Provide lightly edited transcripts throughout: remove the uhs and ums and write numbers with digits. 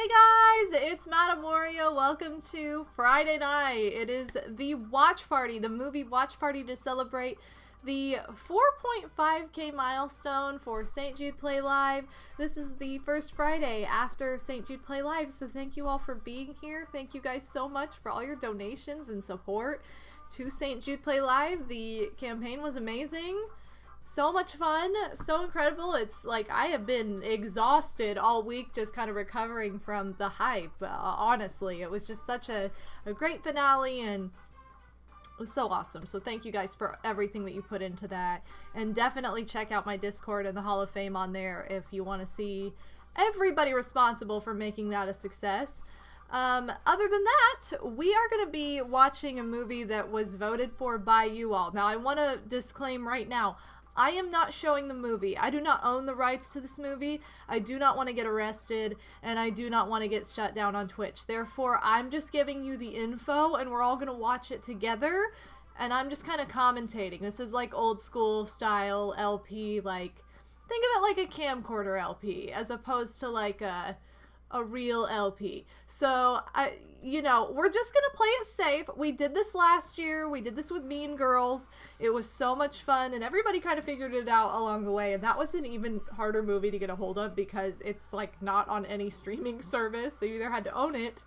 Hey guys, it's MadameWario. Welcome to Friday night. It is the watch party, the movie watch party to celebrate the 4.5K milestone for St. Jude Play Live. This is the first Friday after St. Jude Play Live, so thank you all for being here. Thank you guys so much for all your donations and support to St. Jude Play Live. The campaign was amazing. So much fun, so incredible. It's like I have been exhausted all week just kind of recovering from the hype. Honestly, it was just such a great finale and it was so awesome. So thank you guys for everything that you put into that. And definitely check out my Discord and the Hall of Fame on there if you want to see everybody responsible for making that a success. Other than that, we are going to be watching a movie that was voted for by you all. Now, I want to disclaim right now, I am not showing the movie. I do not own the rights to this movie. I do not want to get arrested, and I do not want to get shut down on Twitch. Therefore, I'm just giving you the info, and we're all going to watch it together, and I'm just kind of commentating. This is like old school style LP, like, think of it like a camcorder LP, as opposed to like a real LP. So, we're just gonna play it safe. We did this last year. We did this with Mean Girls. It was so much fun, and everybody kind of figured it out along the way, and that was an even harder movie to get a hold of because it's, like, not on any streaming service, so you either had to own it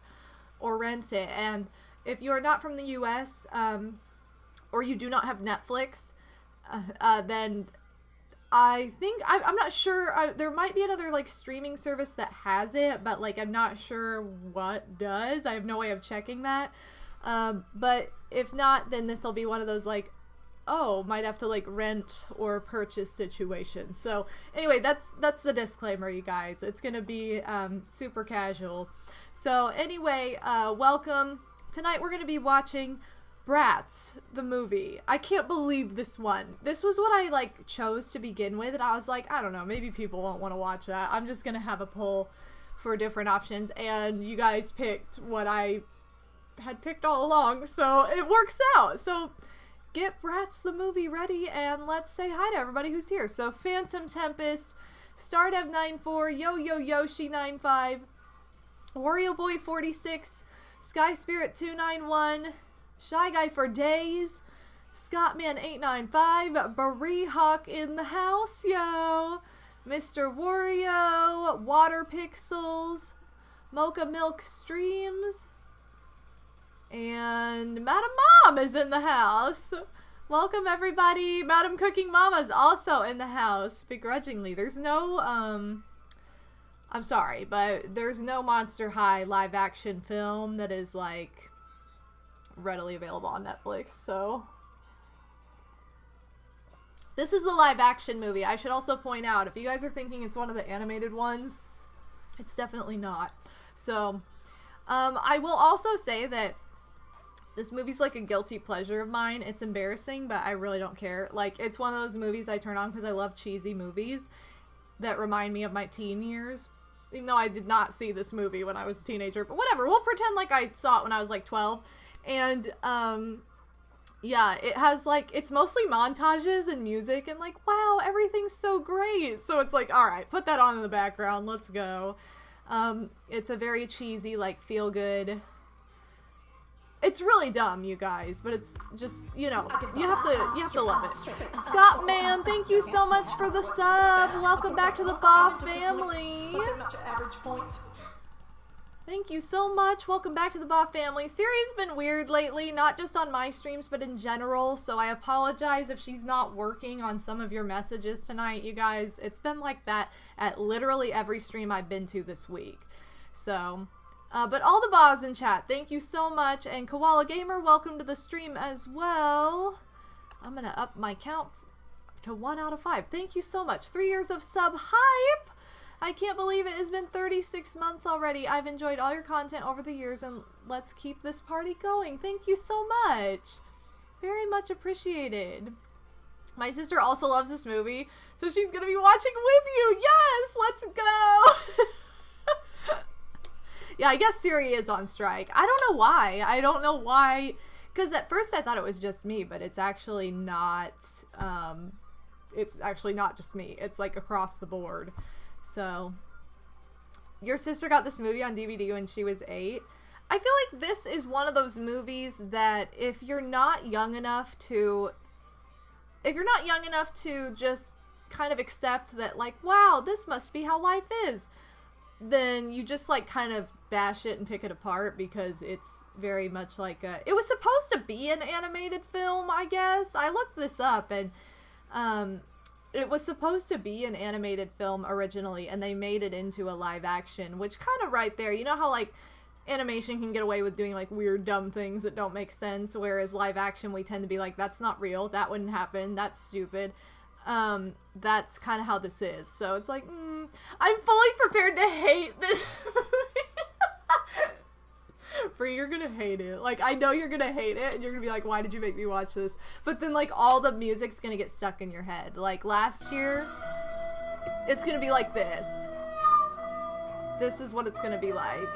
or rent it. And if you are not from the US, or you do not have Netflix, then I think, I'm not sure, there might be another, like, streaming service that has it, but, like, I'm not sure what does. I have no way of checking that. But if not, then this will be one of those, like, oh, might have to, like, rent or purchase situations. So, anyway, that's the disclaimer, you guys. It's gonna be, super casual. So, anyway, welcome. Tonight we're gonna be watching Bratz, the movie. I can't believe this one. This was what I, like, chose to begin with, and I was like, I don't know, maybe people won't want to watch that. I'm just gonna have a poll for different options, and you guys picked what I had picked all along, so it works out. So get Bratz, the movie, ready, and let's say hi to everybody who's here. So Phantom Tempest, Stardev94, Yo-Yo Yoshi 95, Wario Boy 46, Sky Spirit 291, Shy Guy for Days, Scottman895, Baree Hawk in the house, yo, Mr. Wario, Water Pixels, Mocha Milk Streams, and Madam Mom is in the house. Welcome everybody. Madam Cooking Mama's also in the house, begrudgingly. There's no, I'm sorry, but there's no Monster High live action film that is like readily available on Netflix, so this is the live action movie. I should also point out, if you guys are thinking it's one of the animated ones, it's definitely not. So I will also say that this movie's like a guilty pleasure of mine. It's embarrassing, but I really don't care. Like, it's one of those movies I turn on because I love cheesy movies that remind me of my teen years, even though I did not see this movie when I was a teenager, but whatever, we'll pretend like I saw it when I was like 12. And, yeah, it has, like, it's mostly montages and music, and, like, wow, everything's so great. So it's like, alright, put that on in the background, let's go. It's a very cheesy, like, feel-good. It's really dumb, you guys, but it's just, you know, you have to love it. Scott, man, thank you so much for the sub. Welcome back to the Bob family. Thank you so much. Welcome back to the Bob family. Siri's been weird lately, not just on my streams, but in general, so I apologize if she's not working on some of your messages tonight, you guys. It's been like that at literally every stream I've been to this week. So, but all the Bobs in chat, thank you so much. And Koala Gamer, welcome to the stream as well. I'm gonna up my count to 1 out of 5. Thank you so much. 3 years of sub hype. I can't believe it has been 36 months already. I've enjoyed all your content over the years, and let's keep this party going. Thank you so much. Very much appreciated. My sister also loves this movie, so she's going to be watching with you. Yes, let's go. Yeah, I guess Siri is on strike. I don't know why. I don't know why. Because at first I thought it was just me, but it's actually not. It's actually not just me. It's like across the board. So, your sister got this movie on DVD when she was 8. I feel like this is one of those movies that if you're not young enough to just kind of accept that, like, wow, this must be how life is, then you just, like, kind of bash it and pick it apart because it's very much like it was supposed to be an animated film, I guess. I looked this up, and it was supposed to be an animated film originally, and they made it into a live action, which kind of right there, you know how, like, animation can get away with doing, like, weird, dumb things that don't make sense, whereas live action, we tend to be like, that's not real, that wouldn't happen, that's stupid. That's kind of how this is. So it's like, I'm fully prepared to hate this movie. Bree, you're gonna hate it. Like, I know you're gonna hate it, and you're gonna be like, why did you make me watch this? But then, like, all the music's gonna get stuck in your head. Like, last year, it's gonna be like this. This is what it's gonna be like.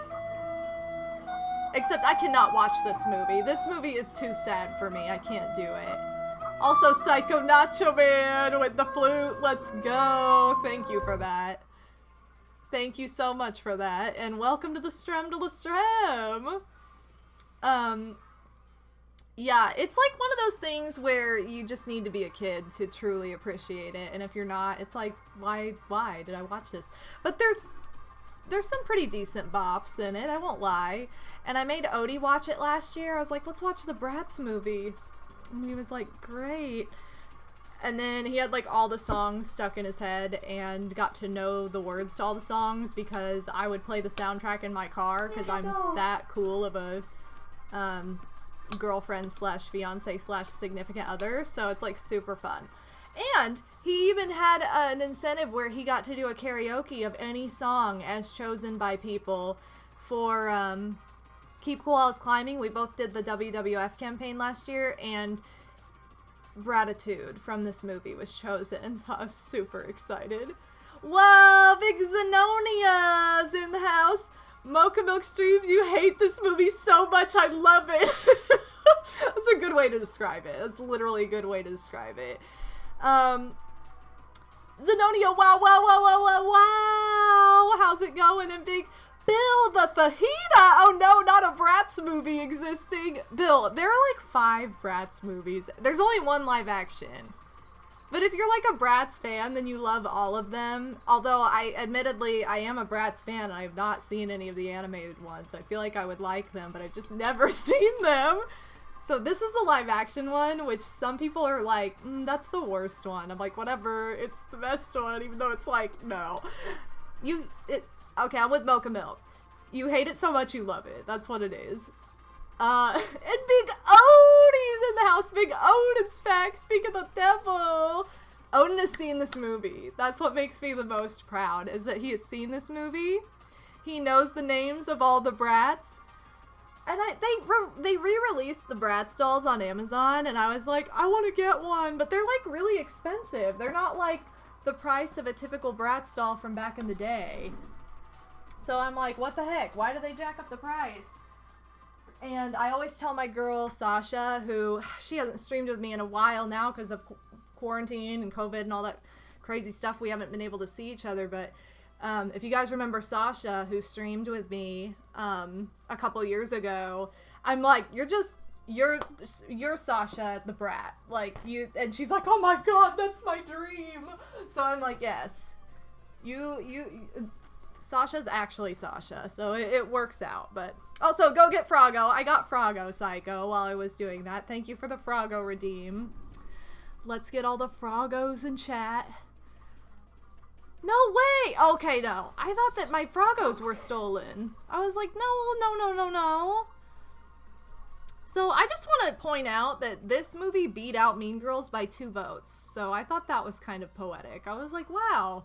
Except I cannot watch this movie. This movie is too sad for me. I can't do it. Also, Psycho Nacho Man with the flute. Let's go. Thank you for that. Thank you so much for that. And welcome to the Strem to the Strem. Yeah, it's like one of those things where you just need to be a kid to truly appreciate it. And if you're not, it's like, why did I watch this? But there's some pretty decent bops in it, I won't lie. And I made Odie watch it last year. I was like, let's watch the Bratz movie. And he was like, great. And then he had, like, all the songs stuck in his head and got to know the words to all the songs because I would play the soundtrack in my car because I'm that cool of a girlfriend slash fiance slash significant other. So it's, like, super fun. And he even had an incentive where he got to do a karaoke of any song as chosen by people for Keep Cool While It's Climbing. We both did the WWF campaign last year, and Gratitude from this movie was chosen, so I was super excited. Whoa, Big Zenonia's in the house. Mocha Milk Streams, you hate this movie so much, I love it. That's a good way to describe it. That's literally a good way to describe it. Zenonia, wow, how's it going? And Big Bill the Fajita, oh no, not a Bratz movie existing. Bill, there are like 5 Bratz movies. There's only one live action. But if you're like a Bratz fan, then you love all of them. Although I am a Bratz fan and I have not seen any of the animated ones. I feel like I would like them, but I've just never seen them. So this is the live action one, which some people are like, that's the worst one. I'm like, whatever, it's the best one, even though it's like, no. Okay, I'm with Mocha Milk. You hate it so much you love it. That's what it is. And Big Odie's in the house. Big Odin's back. Speak of the devil. Odin has seen this movie. That's what makes me the most proud, is that he has seen this movie. He knows the names of all the Bratz. And they re-released the Bratz dolls on Amazon, and I was like, I want to get one. But they're like really expensive. They're not like the price of a typical Bratz doll from back in the day. So I'm like, what the heck? Why do they jack up the price? And I always tell my girl, Sasha, who, she hasn't streamed with me in a while now because of quarantine and COVID and all that crazy stuff. We haven't been able to see each other. But if you guys remember Sasha, who streamed with me a couple years ago, I'm like, you're Sasha the Brat. Like, you, and she's like, oh my god, that's my dream. So I'm like, yes. Sasha's actually Sasha, so it works out. But also, go get Froggo. I got Froggo, Psycho, while I was doing that. Thank you for the Froggo redeem. Let's get all the Froggos in chat. No way! Okay, no. I thought that my Froggos were stolen. I was like, no. So I just want to point out that this movie beat out Mean Girls by 2 votes. So I thought that was kind of poetic. I was like, wow.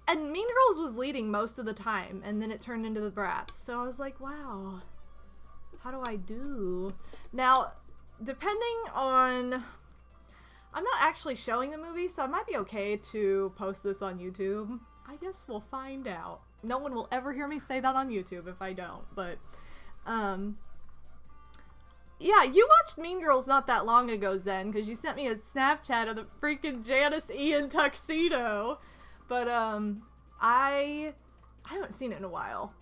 And Mean Girls was leading most of the time, and then it turned into the Bratz. So I was like, wow, how do I do? Now, depending on, I'm not actually showing the movie, so it might be okay to post this on YouTube. I guess we'll find out. No one will ever hear me say that on YouTube if I don't, but, yeah, you watched Mean Girls not that long ago, Zen, because you sent me a Snapchat of the freaking Janice Ian tuxedo. But, I haven't seen it in a while.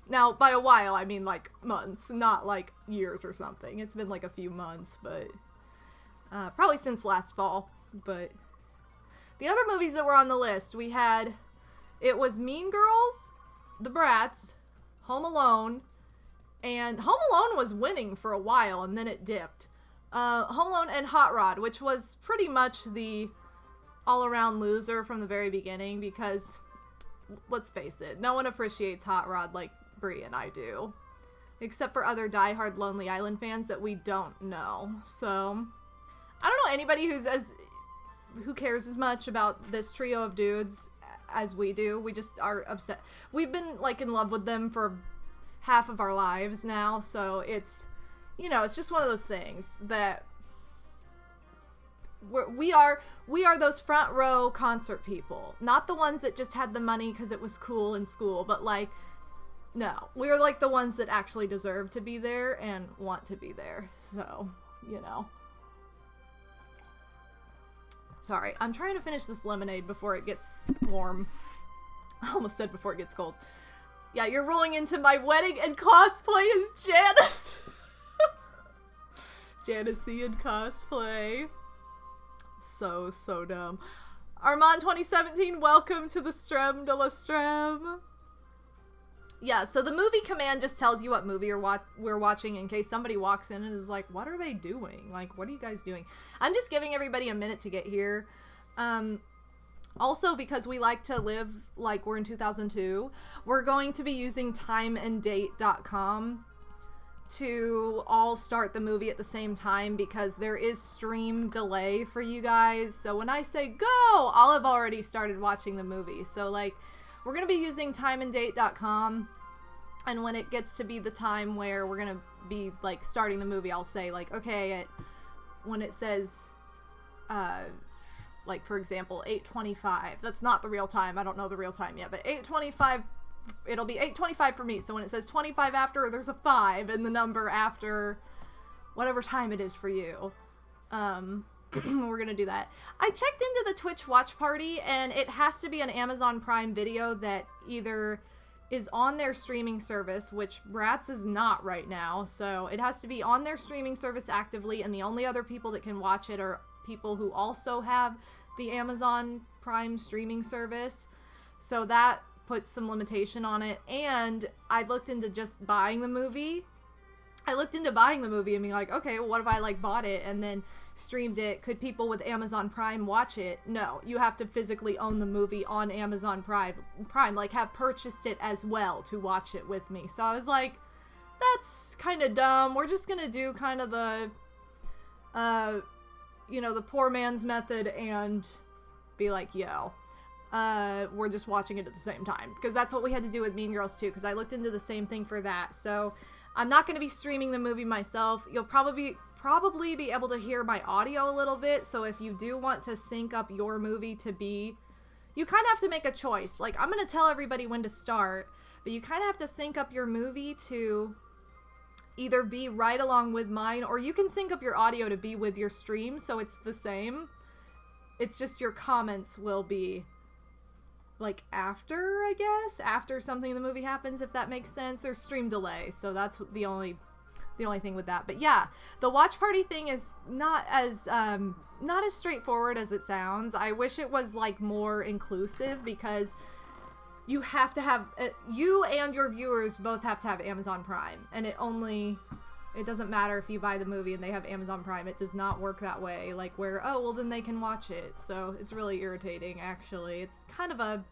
Now, by a while, I mean like months, not like years or something. It's been like a few months, but probably since last fall. But the other movies that were on the list, it was Mean Girls, The Bratz, Home Alone, and Home Alone was winning for a while, and then it dipped. Home Alone and Hot Rod, which was pretty much the all-around loser from the very beginning, because, let's face it, no one appreciates Hot Rod like Brie and I do. Except for other diehard Lonely Island fans that we don't know. So, I don't know anybody who cares as much about this trio of dudes as we do. We just are upset. We've been, like, in love with them for half of our lives now, so it's, you know, it's just one of those things that we are those front row concert people. Not the ones that just had the money because it was cool in school, but, like, no. We're, like, the ones that actually deserve to be there and want to be there. So, you know. Sorry, I'm trying to finish this lemonade before it gets warm. I almost said before it gets cold. Yeah, you're rolling into my wedding and cosplay as Janice. Janicean cosplay. So dumb. Armand 2017, welcome to the Strem de la Strem. Yeah, so the movie command just tells you what movie we're watching in case somebody walks in and is like, what are they doing? Like, what are you guys doing? I'm just giving everybody a minute to get here. Also, because we like to live like we're in 2002, we're going to be using timeanddate.com to all start the movie at the same time because there is stream delay for you guys. So when I say go, I'll have already started watching the movie. So, like, we're going to be using timeanddate.com, and when it gets to be the time where we're going to be, like, starting the movie, I'll say, like, okay, when it says, like, for example, 8:25, that's not the real time, I don't know the real time yet, but 8:25, it'll be 8:25 for me, so when it says 25 after, there's a 5 in the number after whatever time it is for you. We're gonna do that. I checked into the Twitch watch party, and it has to be an Amazon Prime video that either is on their streaming service, which Bratz is not right now, so it has to be on their streaming service actively, and the only other people that can watch it are people who also have the Amazon Prime streaming service, so that puts some limitation on it. And I looked into just buying the movie. And being like, okay, well, what if I, like, bought it and then streamed it? Could people with Amazon Prime watch it? No, you have to physically own the movie on Amazon Prime, like, have purchased it as well to watch it with me. So I was like, that's kind of dumb. We're just gonna do kind of the, you know, the poor man's method and be like, yo, we're just watching it at the same time. Because that's what we had to do with Mean Girls too, because I looked into the same thing for that. So I'm not going to be streaming the movie myself. You'll probably be able to hear my audio a little bit, so if you do want to sync up your movie to be, you kind of have to make a choice. Like, I'm going to tell everybody when to start, but you kind of have to sync up your movie to either be right along with mine, or you can sync up your audio to be with your stream, so it's the same. It's just your comments will be, like, after, I guess? After something in the movie happens, if that makes sense. There's stream delay, so that's the only thing with that. But yeah, the watch party thing is not as straightforward as it sounds. I wish it was, like, more inclusive, because you have to have, you and your viewers both have to have Amazon Prime, and it doesn't matter if you buy the movie and they have Amazon Prime. It does not work that way, like, where, oh, well, then they can watch it. So it's really irritating, actually. It's kind of a,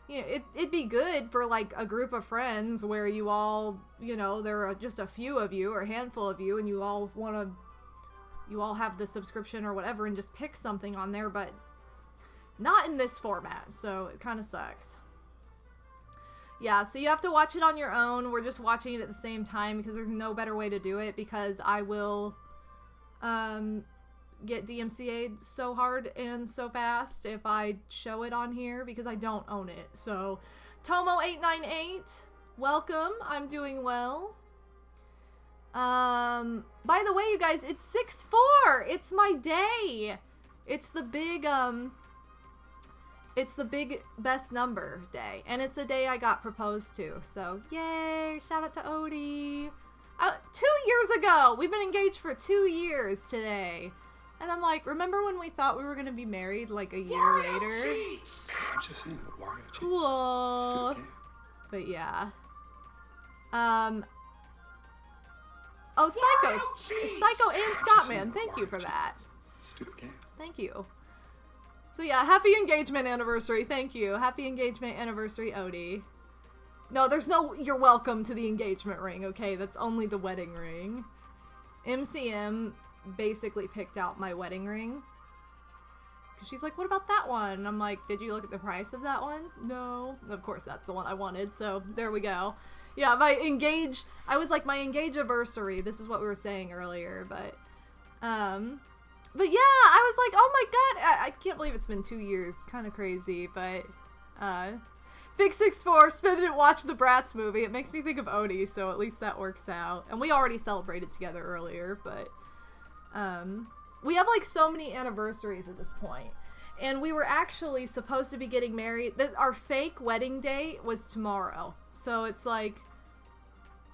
you know, it'd be good for, like, a group of friends where you all, you know, there are just a few of you or a handful of you, and you all have the subscription or whatever and just pick something on there, but not in this format, so it kind of sucks. Yeah, so you have to watch it on your own. We're just watching it at the same time because there's no better way to do it, because I will get DMCA'd so hard and so fast if I show it on here, because I don't own it. So, Tomo898, welcome. I'm doing well. By the way, you guys, it's 6/4. It's my day. It's the big, It's the big best number day, and it's the day I got proposed to, so yay, shout out to Odie. 2 years ago! We've been engaged for 2 years today. And I'm like, remember when we thought we were gonna be married like a year later? Cheats. I'm just saying that Wario cheats. Cool. But yeah. Oh, Psycho and Scottman, thank you for that. Stupid game. Thank you. So yeah, happy engagement anniversary. Thank you. Happy engagement anniversary, Odie. No, there's no you're welcome to the engagement ring, okay? That's only the wedding ring. MCM basically picked out my wedding ring. She's like, what about that one? And I'm like, did you look at the price of that one? No. Of course, that's the one I wanted, so there we go. Yeah, my engage anniversary. This is what we were saying earlier, but yeah, I was like, oh my god, I can't believe it's been 2 years. Kind of crazy, but, Big 6'4", spin it, watch the Bratz movie. It makes me think of Odie, so at least that works out. And we already celebrated together earlier, but, we have, like, so many anniversaries at this point. And we were actually supposed to be getting married. Our fake wedding date was tomorrow. So it's like,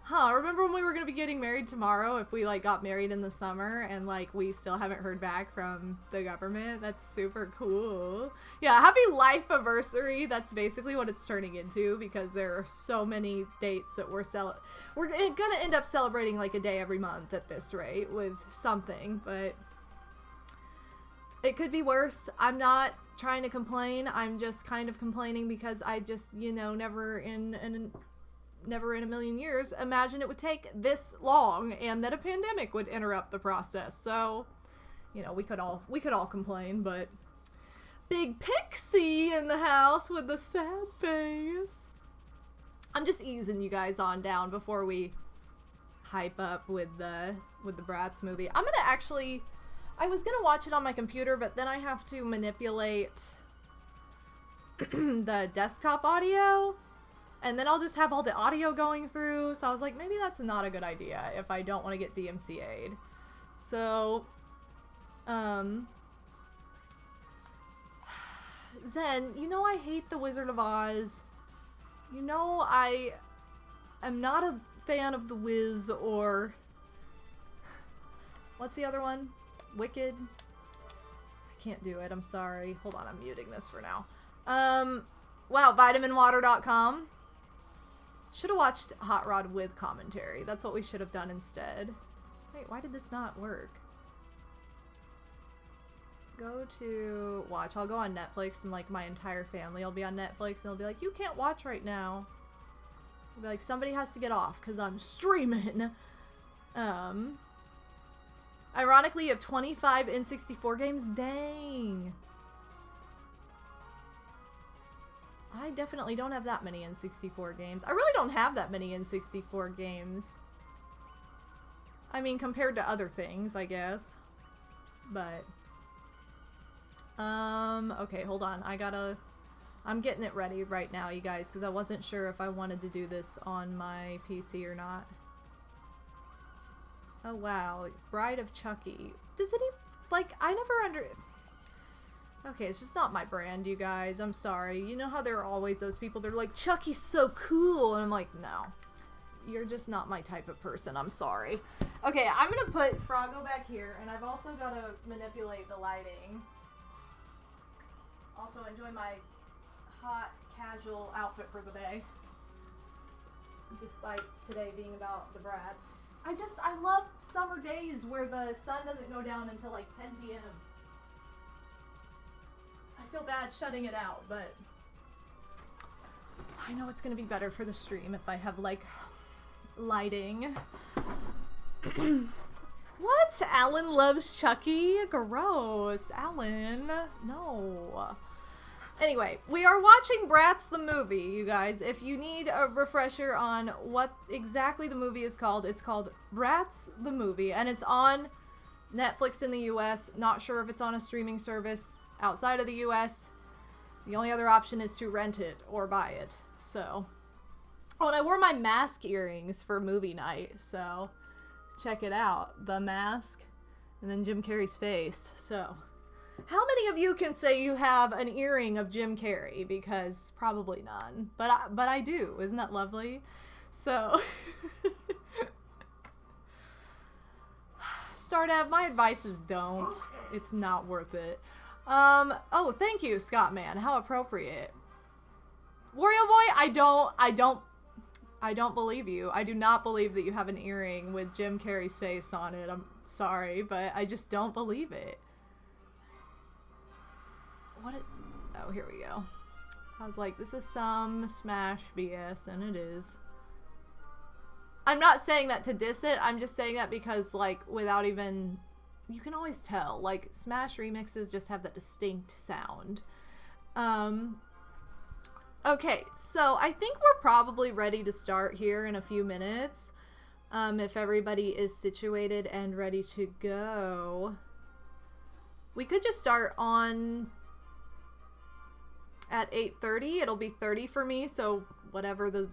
remember when we were going to be getting married tomorrow if we, like, got married in the summer and, like, we still haven't heard back from the government? That's super cool. Yeah, happy life anniversary. That's basically what it's turning into because there are so many dates that we're going to end up celebrating, like, a day every month at this rate with something, but it could be worse. I'm not trying to complain. I'm just kind of complaining because I just, you know, never in a million years imagine it would take this long and that a pandemic would interrupt the process. So, you know, we could all complain, but Big Pixie in the house with the sad face. I'm just easing you guys on down before we hype up with the Bratz movie. I was gonna watch it on my computer, but then I have to manipulate the desktop audio. And then I'll just have all the audio going through. So I was like, maybe that's not a good idea if I don't want to get DMCA'd. So, Zen, you know I hate The Wizard of Oz. You know I am not a fan of The Wiz or... What's the other one? Wicked? I can't do it, I'm sorry. Hold on, I'm muting this for now. Wow, vitaminwater.com. Should have watched Hot Rod with commentary. That's what we should have done instead. Wait, why did this not work? Go to watch. I'll go on Netflix and like my entire family will be on Netflix and they'll be like, you can't watch right now. I'll be like, somebody has to get off because I'm streaming. Ironically, you have 25 N64 games. Dang. I definitely don't have that many N64 games. I really don't have that many N64 games. I mean, compared to other things, I guess. But, okay, hold on. I'm getting it ready right now, you guys, because I wasn't sure if I wanted to do this on my PC or not. Oh, wow. Bride of Chucky. Does it even, like, I never Okay, it's just not my brand, you guys. I'm sorry. You know how there are always those people that are like, Chucky's so cool, and I'm like, no. You're just not my type of person. I'm sorry. Okay, I'm gonna put Froggo back here, and I've also got to manipulate the lighting. Also enjoy my hot, casual outfit for the day. Despite today being about the Bratz. I love summer days where the sun doesn't go down until like 10 p.m. I feel bad shutting it out, but I know it's gonna be better for the stream if I have like lighting. What? Alan loves Chucky? Gross. Alan. No. Anyway, we are watching Bratz the movie, you guys. If you need a refresher on what exactly the movie is called, it's called Bratz the Movie, and it's on Netflix in the US. Not sure if it's on a streaming service outside of the US. The only other option is to rent it or buy it. So, oh, and I wore my mask earrings for movie night, so check it out. The mask, and then Jim Carrey's face. So, How many of you can say you have an earring of Jim Carrey? Because probably none. But I do. Isn't that lovely? So, Stardev, my advice is don't. It's not worth it. Oh, thank you, Scottman. How appropriate. Wario Boy, I don't believe you. I do not believe that you have an earring with Jim Carrey's face on it. I'm sorry, but I just don't believe it. Oh, here we go. I was like, this is some Smash BS, and it is. I'm not saying that to diss it, I'm just saying that because, like, without even... You can always tell, like, Smash remixes just have that distinct sound. Okay, so I think we're probably ready to start here in a few minutes. If everybody is situated and ready to go. We could just start on... at 8:30. It'll be 30 for me, so whatever the...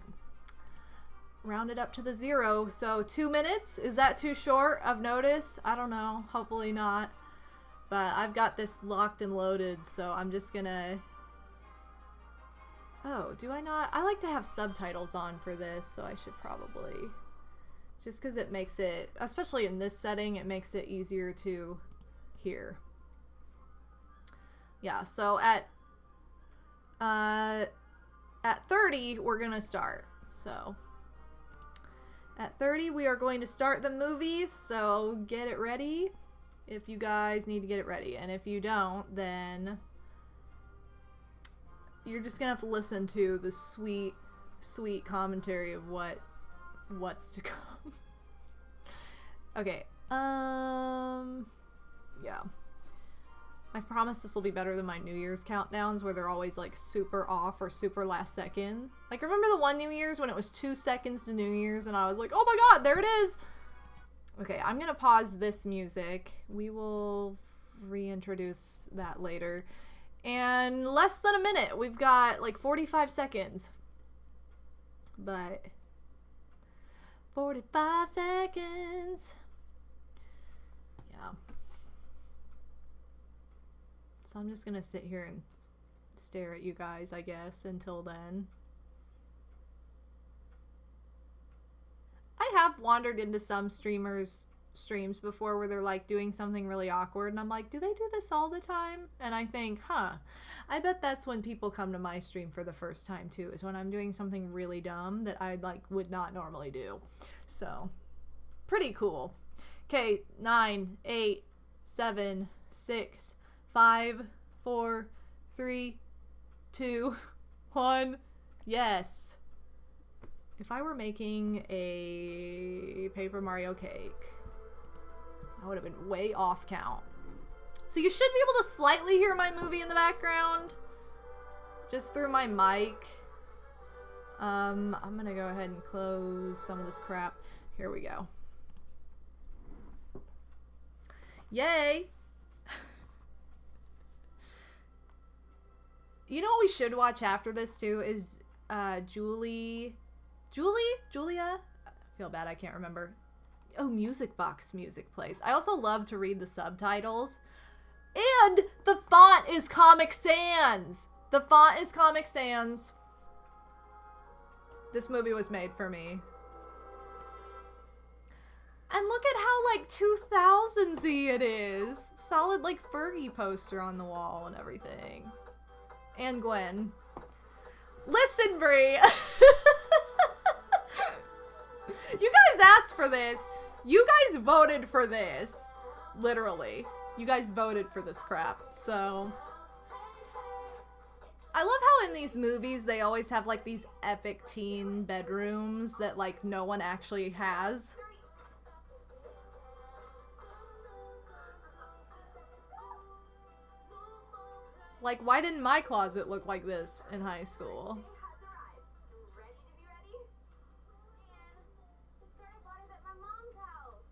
Round it up to the 0. So 2 minutes? Is that too short of notice? I don't know. Hopefully not. But I've got this locked and loaded, so I'm just gonna... Oh, do I not? I like to have subtitles on for this, so I should probably... Just because it makes it, especially in this setting, it makes it easier to hear. Yeah, so at 30, we're gonna start. So, at 30, we are going to start the movies, so get it ready if you guys need to get it ready. And if you don't, then you're just gonna have to listen to the sweet, sweet commentary of what's to come. Okay, yeah. I promise this will be better than my New Year's countdowns where they're always like super off or super last second. Like, remember the one New Year's when it was 2 seconds to New Year's and I was like, oh my god, there it is! Okay, I'm gonna pause this music. We will reintroduce that later. And less than a minute. We've got like 45 seconds. But 45 seconds. Yeah. So I'm just gonna sit here and stare at you guys, I guess, until then. I have wandered into some streams before where they're like doing something really awkward and I'm like, do they do this all the time? And I think, I bet that's when people come to my stream for the first time too, is when I'm doing something really dumb that I like would not normally do. So, pretty cool. Okay, 9, 8, 7, 6, 5, 4, 3, 2, 1. Yes. If I were making a Paper Mario cake, I would have been way off count. So you should be able to slightly hear my movie in the background, just through my mic. I'm gonna go ahead and close some of this crap. Here we go. Yay! You know what we should watch after this too is Julia? I feel bad, I can't remember. Oh, Music Box music plays. I also love to read the subtitles. And the font is Comic Sans! The font is Comic Sans. This movie was made for me. And look at how, like, 2000s-y it is. Solid, like, Fergie poster on the wall and everything. And Gwen. Listen, Brie! You guys asked for this. You guys voted for this. Literally. You guys voted for this crap. So... I love how in these movies they always have, like, these epic teen bedrooms that, like, no one actually has. Like, why didn't my closet look like this in high school?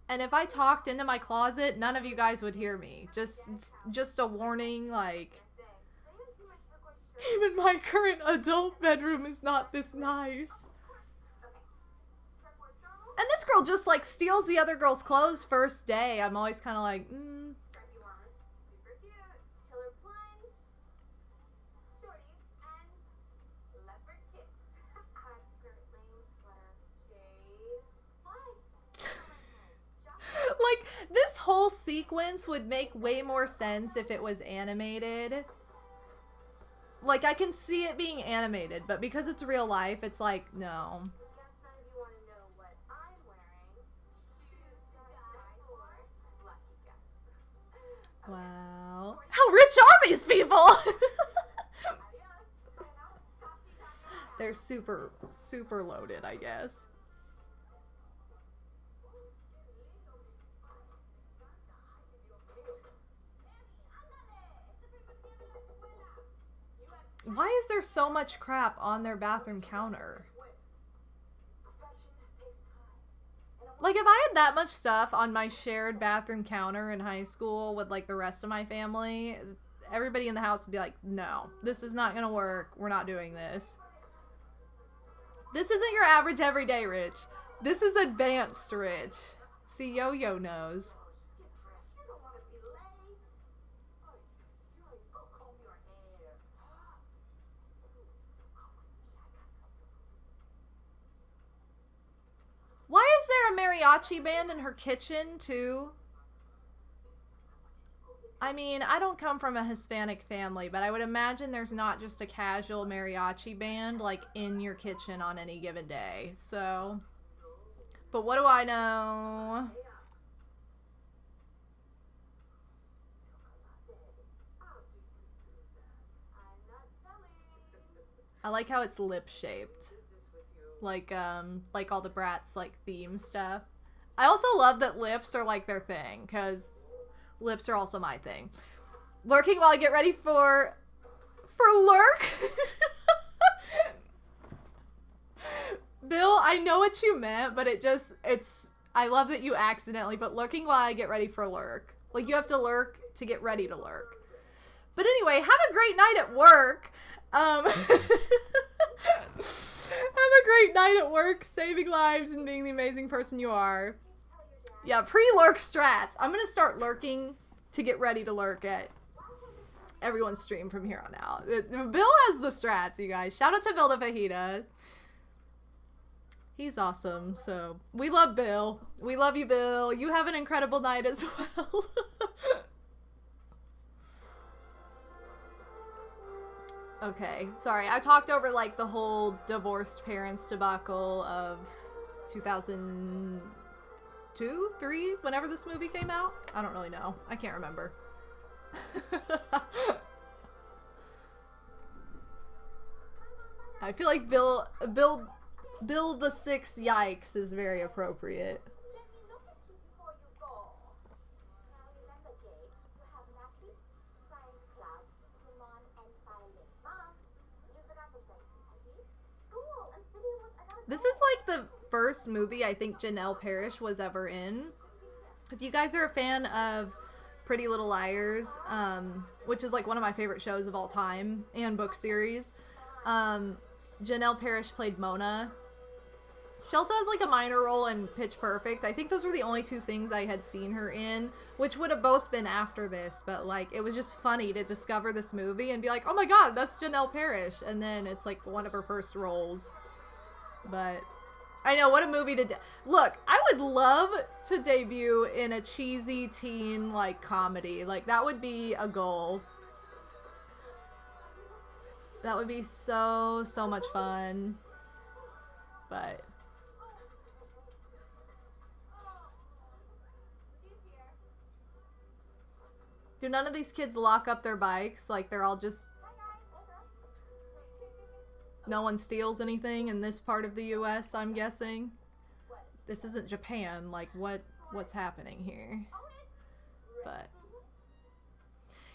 And if I talked into my closet, none of you guys would hear me. Just a warning, like... Even my current adult bedroom is not this nice. And this girl just, like, steals the other girl's clothes first day. I'm always kind of like, sequence would make way more sense if it was animated. Like, I can see it being animated, but because it's real life, it's like, no. Wow. How rich are these people? They're super, super loaded, I guess. Why is there so much crap on their bathroom counter? Like, if I had that much stuff on my shared bathroom counter in high school with, like, the rest of my family, everybody in the house would be like, no, this is not gonna work. We're not doing this. This isn't your average everyday rich. This is advanced rich. See, Yo-Yo knows. Why is there a mariachi band in her kitchen, too? I mean, I don't come from a Hispanic family, but I would imagine there's not just a casual mariachi band, like, in your kitchen on any given day. So, but what do I know? I like how it's lip-shaped. Like all the Bratz, like, theme stuff. I also love that lips are, like, their thing, because lips are also my thing. Lurking while I get ready for lurk? Bill, I know what you meant, but I love that you accidentally put lurking while I get ready for lurk. Like, you have to lurk to get ready to lurk. But anyway, have a great night at work. Have a great night at work, saving lives and being the amazing person you are. Yeah, pre-lurk strats. I'm gonna start lurking to get ready to lurk at everyone's stream from here on out. Bill has the strats, you guys. Shout out to Bill the Fajita. He's awesome, so we love Bill. We love you, Bill. You have an incredible night as well. Okay, sorry. I talked over, like, the whole divorced parents debacle of 2002, 3, whenever this movie came out. I don't really know. I can't remember. I feel like Bill the Six Yikes is very appropriate. This is like the first movie I think Janelle Parrish was ever in. If you guys are a fan of Pretty Little Liars, which is like one of my favorite shows of all time and book series, Janelle Parrish played Mona. She also has like a minor role in Pitch Perfect. I think those were the only two things I had seen her in, which would have both been after this, but like it was just funny to discover this movie and be like, oh my god, that's Janelle Parrish, and then it's like one of her first roles. But I know, what a movie to look, I would love to debut in a cheesy teen like comedy. Like that would be a goal. That would be so much fun. But do none of these kids lock up their bikes? Like they're all just, no one steals anything in this part of the US, I'm guessing. This isn't Japan. Like what's happening here? But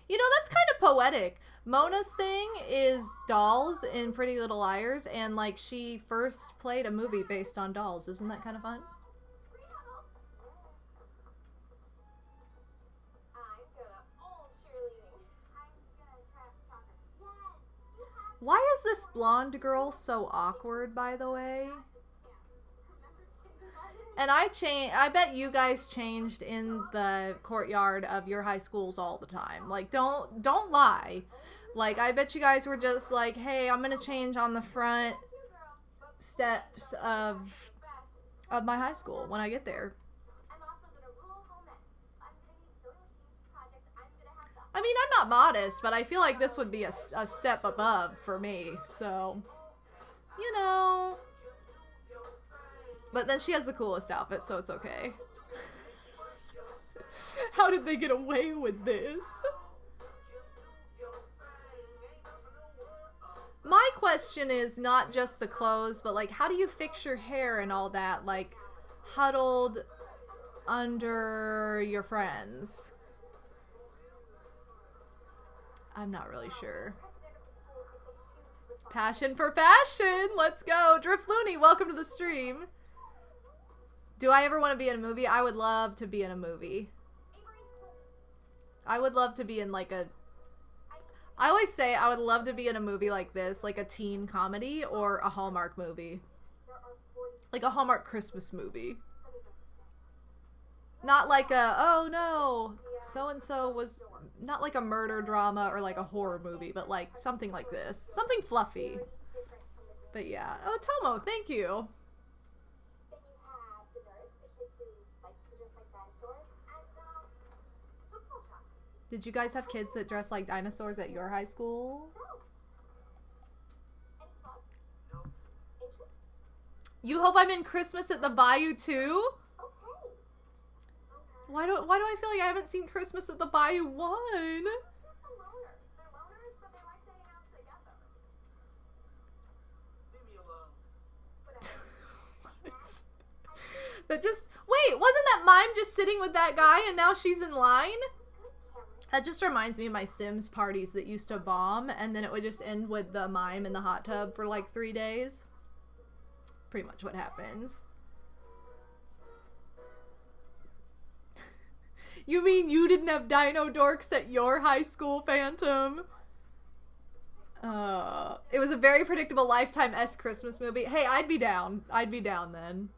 you know, that's kind of poetic. Mona's thing is dolls in Pretty Little Liars, and like she first played a movie based on dolls. Isn't that kind of fun? Why is this blonde girl so awkward, by the way? And I bet you guys changed in the courtyard of your high schools all the time. Like, don't lie. Like, I bet you guys were just like, hey, I'm gonna change on the front steps of my high school when I get there. I mean, I'm not modest, but I feel like this would be a step above for me, so, you know. But then she has the coolest outfit, so it's okay. How did they get away with this? My question is not just the clothes, but like, how do you fix your hair and all that, like, huddled under your friends? I'm not really sure. Passion for fashion! Let's go! Drift Looney, welcome to the stream. Do I ever want to be in a movie? I would love to be in a movie. I would love to be in like a... I always say I would love to be in a movie like this, like a teen comedy or a Hallmark movie. Like a Hallmark Christmas movie. Not like a, oh no, so-and-so was... Not like a murder drama or like a horror movie, but like something like this. Something fluffy. But yeah. Oh, Tomo, thank you. Did you guys have kids that dress like dinosaurs at your high school? You hope I'm in Christmas at the Bayou too? Why do I feel like I haven't seen Christmas at the Bayou 1? That just... Wait, wasn't that mime just sitting with that guy and now she's in line? That just reminds me of my Sims parties that used to bomb, and then it would just end with the mime in the hot tub for like 3 days. Pretty much what happens. You mean you didn't have dino dorks at your high school, Phantom? It was a very predictable Lifetime-esque Christmas movie. Hey, I'd be down. I'd be down then.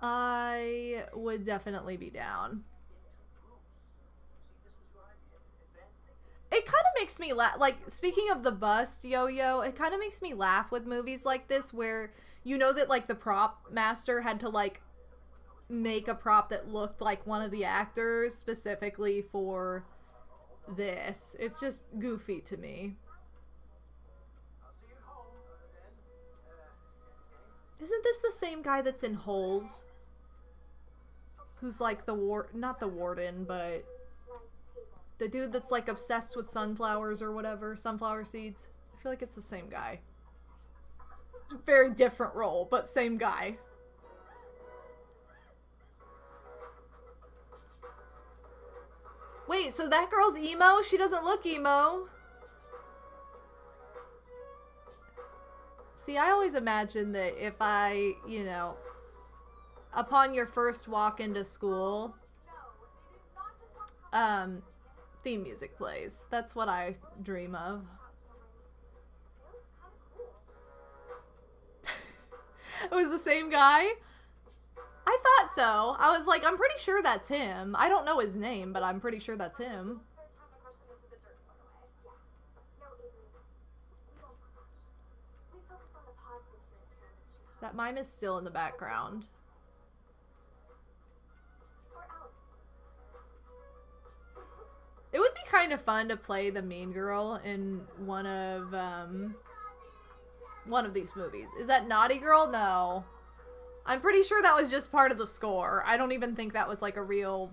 I would definitely be down. It kind of makes me laugh. Like, speaking of the bust yo-yo, it kind of makes me laugh with movies like this where you know that, like, the prop master had to, like, make a prop that looked like one of the actors specifically for this. It's just goofy to me. Isn't this the same guy that's in Holes? Who's like the not the warden, but the dude that's like obsessed with sunflowers or whatever, sunflower seeds. I feel like it's the same guy. Very different role, but same guy. Wait, so that girl's emo? She doesn't look emo. See, I always imagine that if I, you know, upon your first walk into school, theme music plays. That's what I dream of. It was the same guy? I thought so. I was like, I'm pretty sure that's him. I don't know his name, but I'm pretty sure that's him. That mime is still in the background. It would be kind of fun to play the mean girl in one of these movies. Is that Naughty Girl? No. I'm pretty sure that was just part of the score. I don't even think that was like a real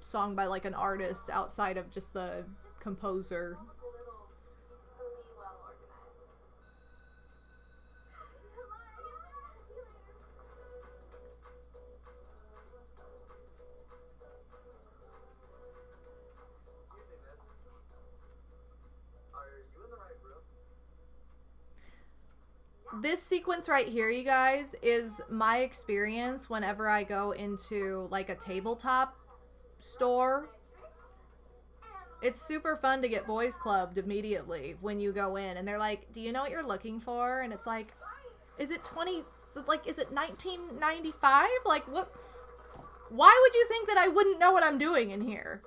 song by like an artist outside of just the composer. This sequence right here, you guys, is my experience whenever I go into like a tabletop store. It's super fun to get boys clubbed immediately when you go in and they're like, do you know what you're looking for? And it's like, is it 1995? Like, what? Why would you think that I wouldn't know what I'm doing in here?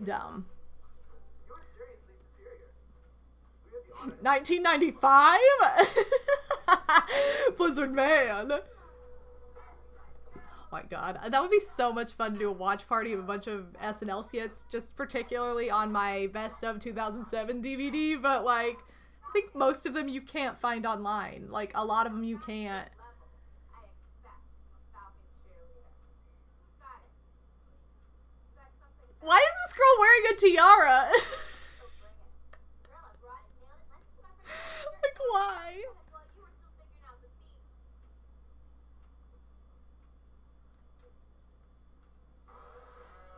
Dumb. 1995? Blizzard man. my god. That would be so much fun to do a watch party of a bunch of SNL skits, just particularly on my Best of 2007 DVD, but like, I think most of them you can't find online. Like, a lot of them you can't. Why is this girl wearing a tiara? Like, why?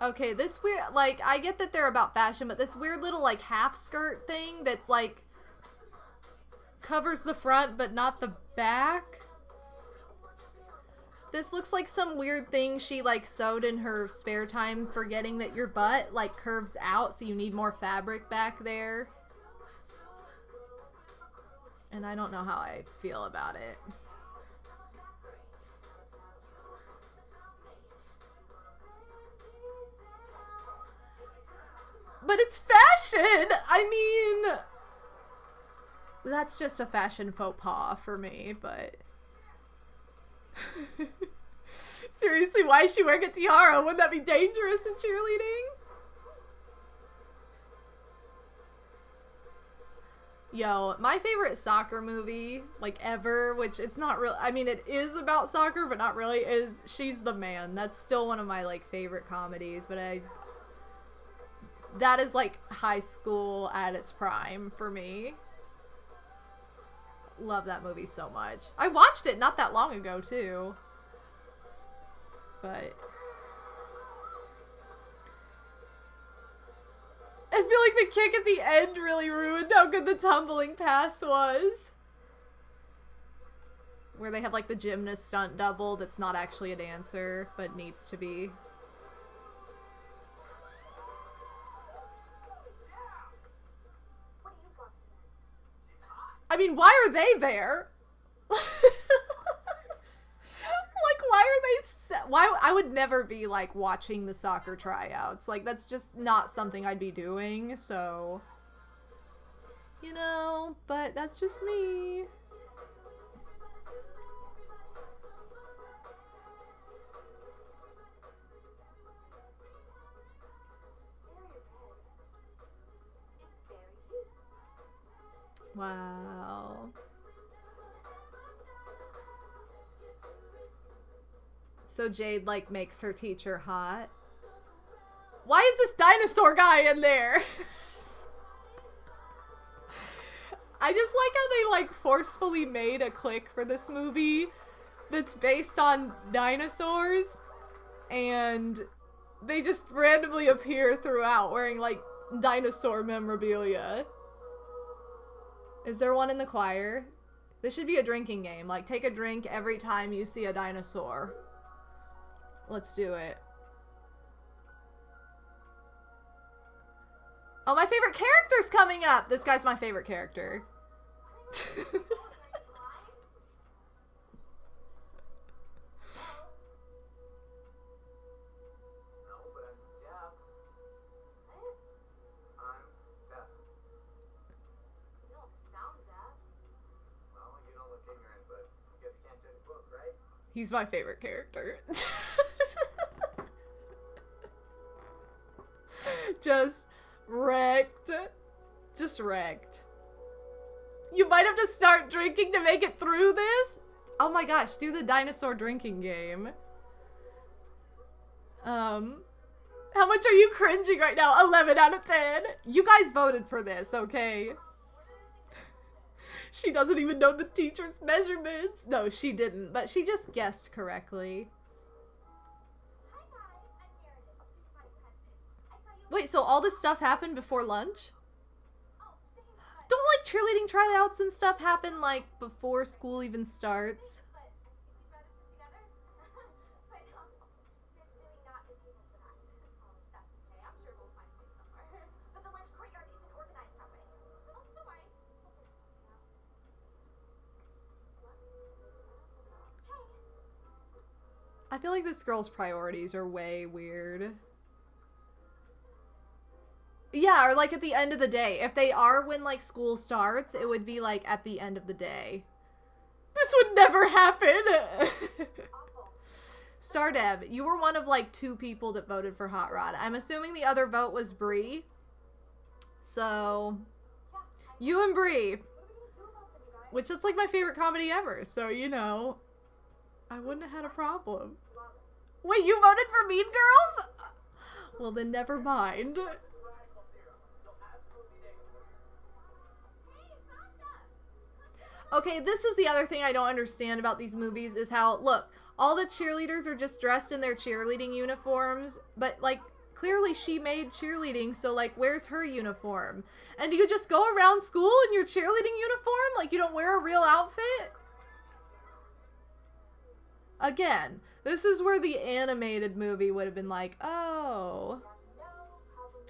Okay, this weird, like, I get that they're about fashion, but this weird little, like, half skirt thing that's, like, covers the front but not the back. This looks like some weird thing she, like, sewed in her spare time, forgetting that your butt, like, curves out, so you need more fabric back there. And I don't know how I feel about it. But it's fashion! I mean, that's just a fashion faux pas for me, but... Seriously, why is she wearing a tiara? Wouldn't that be dangerous in cheerleading? Yo, my favorite soccer movie, like, ever, which it's not real, I mean, it is about soccer, but not really, is She's the Man. That's still one of my, like, favorite comedies, but that is, like, high school at its prime for me. Love that movie so much. I watched it not that long ago, too. But... I feel like the kick at the end really ruined how good the tumbling pass was. Where they have, like, the gymnast stunt double that's not actually a dancer, but needs to be. I mean, why are they there? Like, why are they... Why... I would never be, like, watching the soccer tryouts. Like, that's just not something I'd be doing, so... You know, but that's just me. Wow. So Jade, like, makes her teacher hot. Why is this dinosaur guy in there? I just like how they, like, forcefully made a clique for this movie that's based on dinosaurs, and they just randomly appear throughout wearing, like, dinosaur memorabilia. Is there one in the choir? This should be a drinking game. Like, take a drink every time you see a dinosaur. Let's do it. Oh, my favorite character's coming up! This guy's my favorite character. He's my favorite character. Just wrecked. Just wrecked. You might have to start drinking to make it through this? Oh my gosh, do the dinosaur drinking game. How much are you cringing right now? 11 out of 10. You guys voted for this, okay? She doesn't even know the teacher's measurements. No, she didn't, but she just guessed correctly. Wait, so all this stuff happened before lunch? Don't, like, cheerleading tryouts and stuff happen, like, before school even starts? I feel like this girl's priorities are way weird. Yeah, or like at the end of the day. If they are when like school starts, it would be like at the end of the day. This would never happen! Star Deb, you were one of like 2 people that voted for Hot Rod. I'm assuming the other vote was Bree. So, you and Bree, which is like my favorite comedy ever. So, you know, I wouldn't have had a problem. Wait, you voted for Mean Girls? Well, then never mind. Okay, this is the other thing I don't understand about these movies is how, look, all the cheerleaders are just dressed in their cheerleading uniforms, but, like, clearly she made cheerleading, so, like, where's her uniform? And do you just go around school in your cheerleading uniform? Like, you don't wear a real outfit? Again, this is where the animated movie would have been like, oh.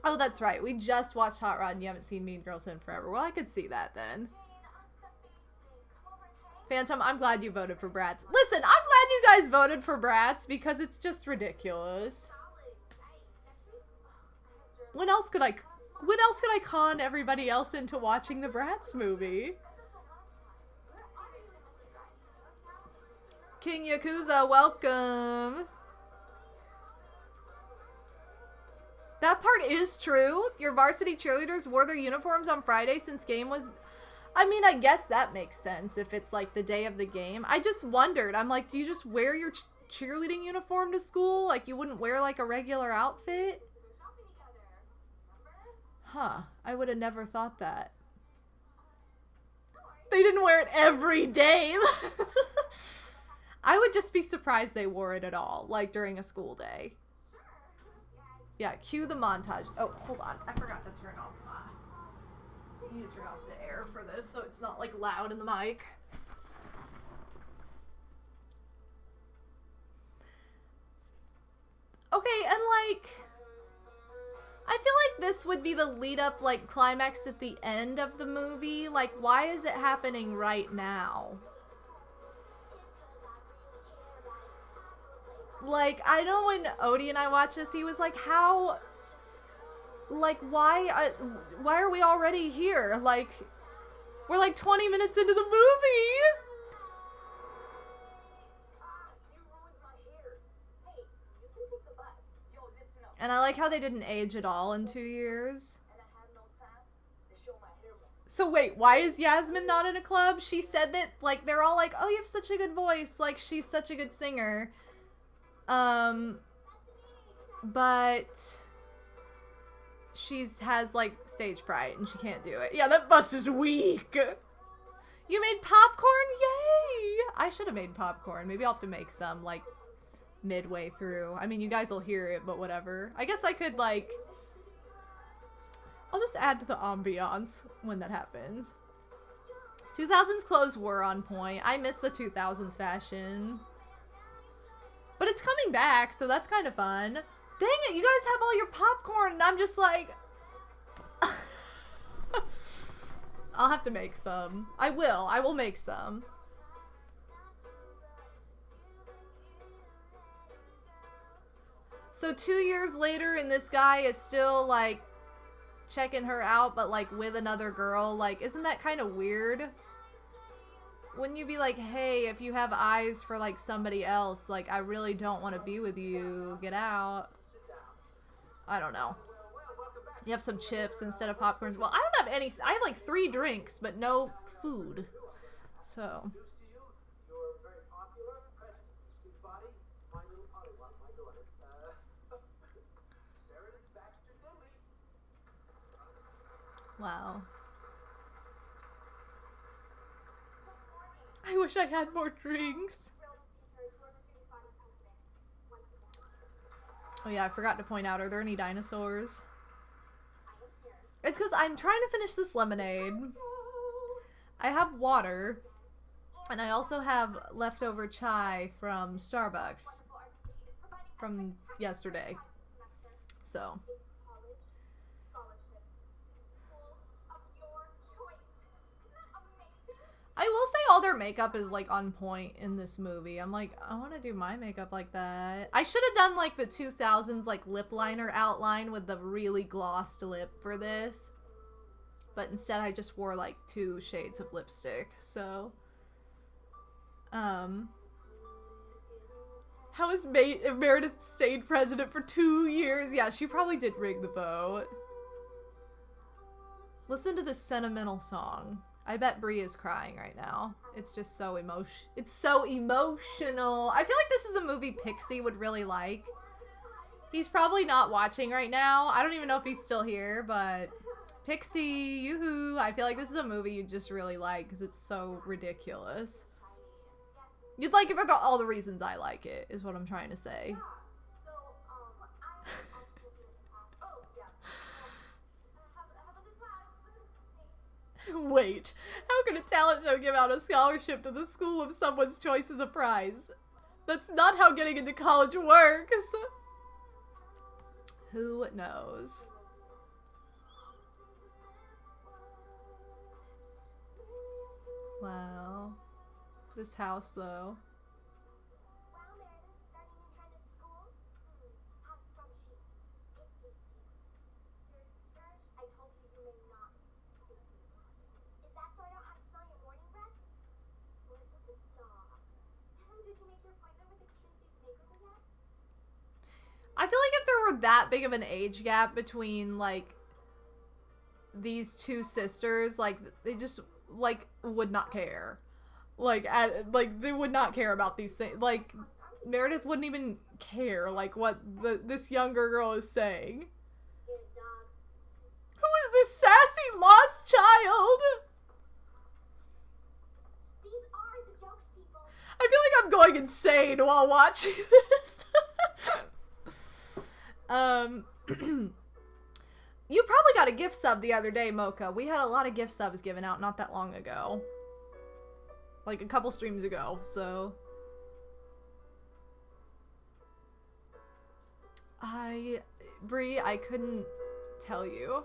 Oh, that's right. We just watched Hot Rod and you haven't seen Mean Girls in forever. Well, I could see that then. Phantom, I'm glad you voted for Bratz. Listen, I'm glad you guys voted for Bratz because it's just ridiculous. When else could I con everybody else into watching the Bratz movie? King Yakuza, welcome. That part is true. Your varsity cheerleaders wore their uniforms on Friday since game was... I mean, I guess that makes sense if it's like the day of the game. I just wondered. I'm like, do you just wear your cheerleading uniform to school? Like, you wouldn't wear like a regular outfit? Huh. I would have never thought that. They didn't wear it every day. I would just be surprised they wore it at all, like during a school day. Yeah, cue the montage. Oh, hold on. I forgot to turn off I need to turn off the air for this so it's not like loud in the mic. Okay, and like I feel like this would be the lead up like climax at the end of the movie. Like, why is it happening right now? Like, I know when Odie and I watched this, he was like, how... Like, why are we already here? Like, we're like 20 minutes into the movie! And I like how they didn't age at all in 2 years. So wait, why is Yasmin not in a club? She said that, like, they're all like, oh, you have such a good voice. Like, she's such a good singer. But... she has, like, stage fright, and she can't do it. Yeah, that bus is weak! You made popcorn? Yay! I should have made popcorn. Maybe I'll have to make some, like, midway through. I mean, you guys will hear it, but whatever. I guess I could, like... I'll just add to the ambiance when that happens. 2000s clothes were on point. I miss the 2000s fashion. But it's coming back, so that's kind of fun. Dang it, you guys have all your popcorn, and I'm just like... I'll have to make some. I will make some. So 2 years later, and this guy is still, like, checking her out, but, like, with another girl. Like, isn't that kind of weird? Wouldn't you be like, hey, if you have eyes for, like, somebody else, like, I really don't want to be with you. Get out. I don't know. You have some chips instead of popcorn. Well, I don't have any. I have, like, 3 drinks, but no food. So. Wow. I wish I had more drinks. Oh yeah, I forgot to point out, are there any dinosaurs? It's because I'm trying to finish this lemonade. I have water, and I also have leftover chai from Starbucks from yesterday. So. I will say all their makeup is, like, on point in this movie. I'm like, I want to do my makeup like that. I should have done, like, the 2000s, like, lip liner outline with the really glossed lip for this. But instead I just wore, like, 2 shades of lipstick. So, How has Meredith stayed president for 2 years? Yeah, she probably did rig the vote. Listen to this sentimental song. I bet Brie is crying right now. It's just so It's so emotional. I feel like this is a movie Pixie would really like. He's probably not watching right now. I don't even know if he's still here, but Pixie, yoo-hoo. I feel like this is a movie you'd just really like because it's so ridiculous. You'd like it for all the reasons I like it, is what I'm trying to say. Wait, how can a talent show give out a scholarship to the school of someone's choice as a prize? That's not how getting into college works. Who knows? Wow. This house, though. I feel like if there were that big of an age gap between, like, these two sisters, like, they just, like, would not care. Like, they would not care about these things. Like, Meredith wouldn't even care, like, what this younger girl is saying. Who is this sassy lost child? I feel like I'm going insane while watching this. You probably got a gift sub the other day, Mocha. We had a lot of gift subs given out not that long ago. Like a couple streams ago, so. Brie, I couldn't tell you.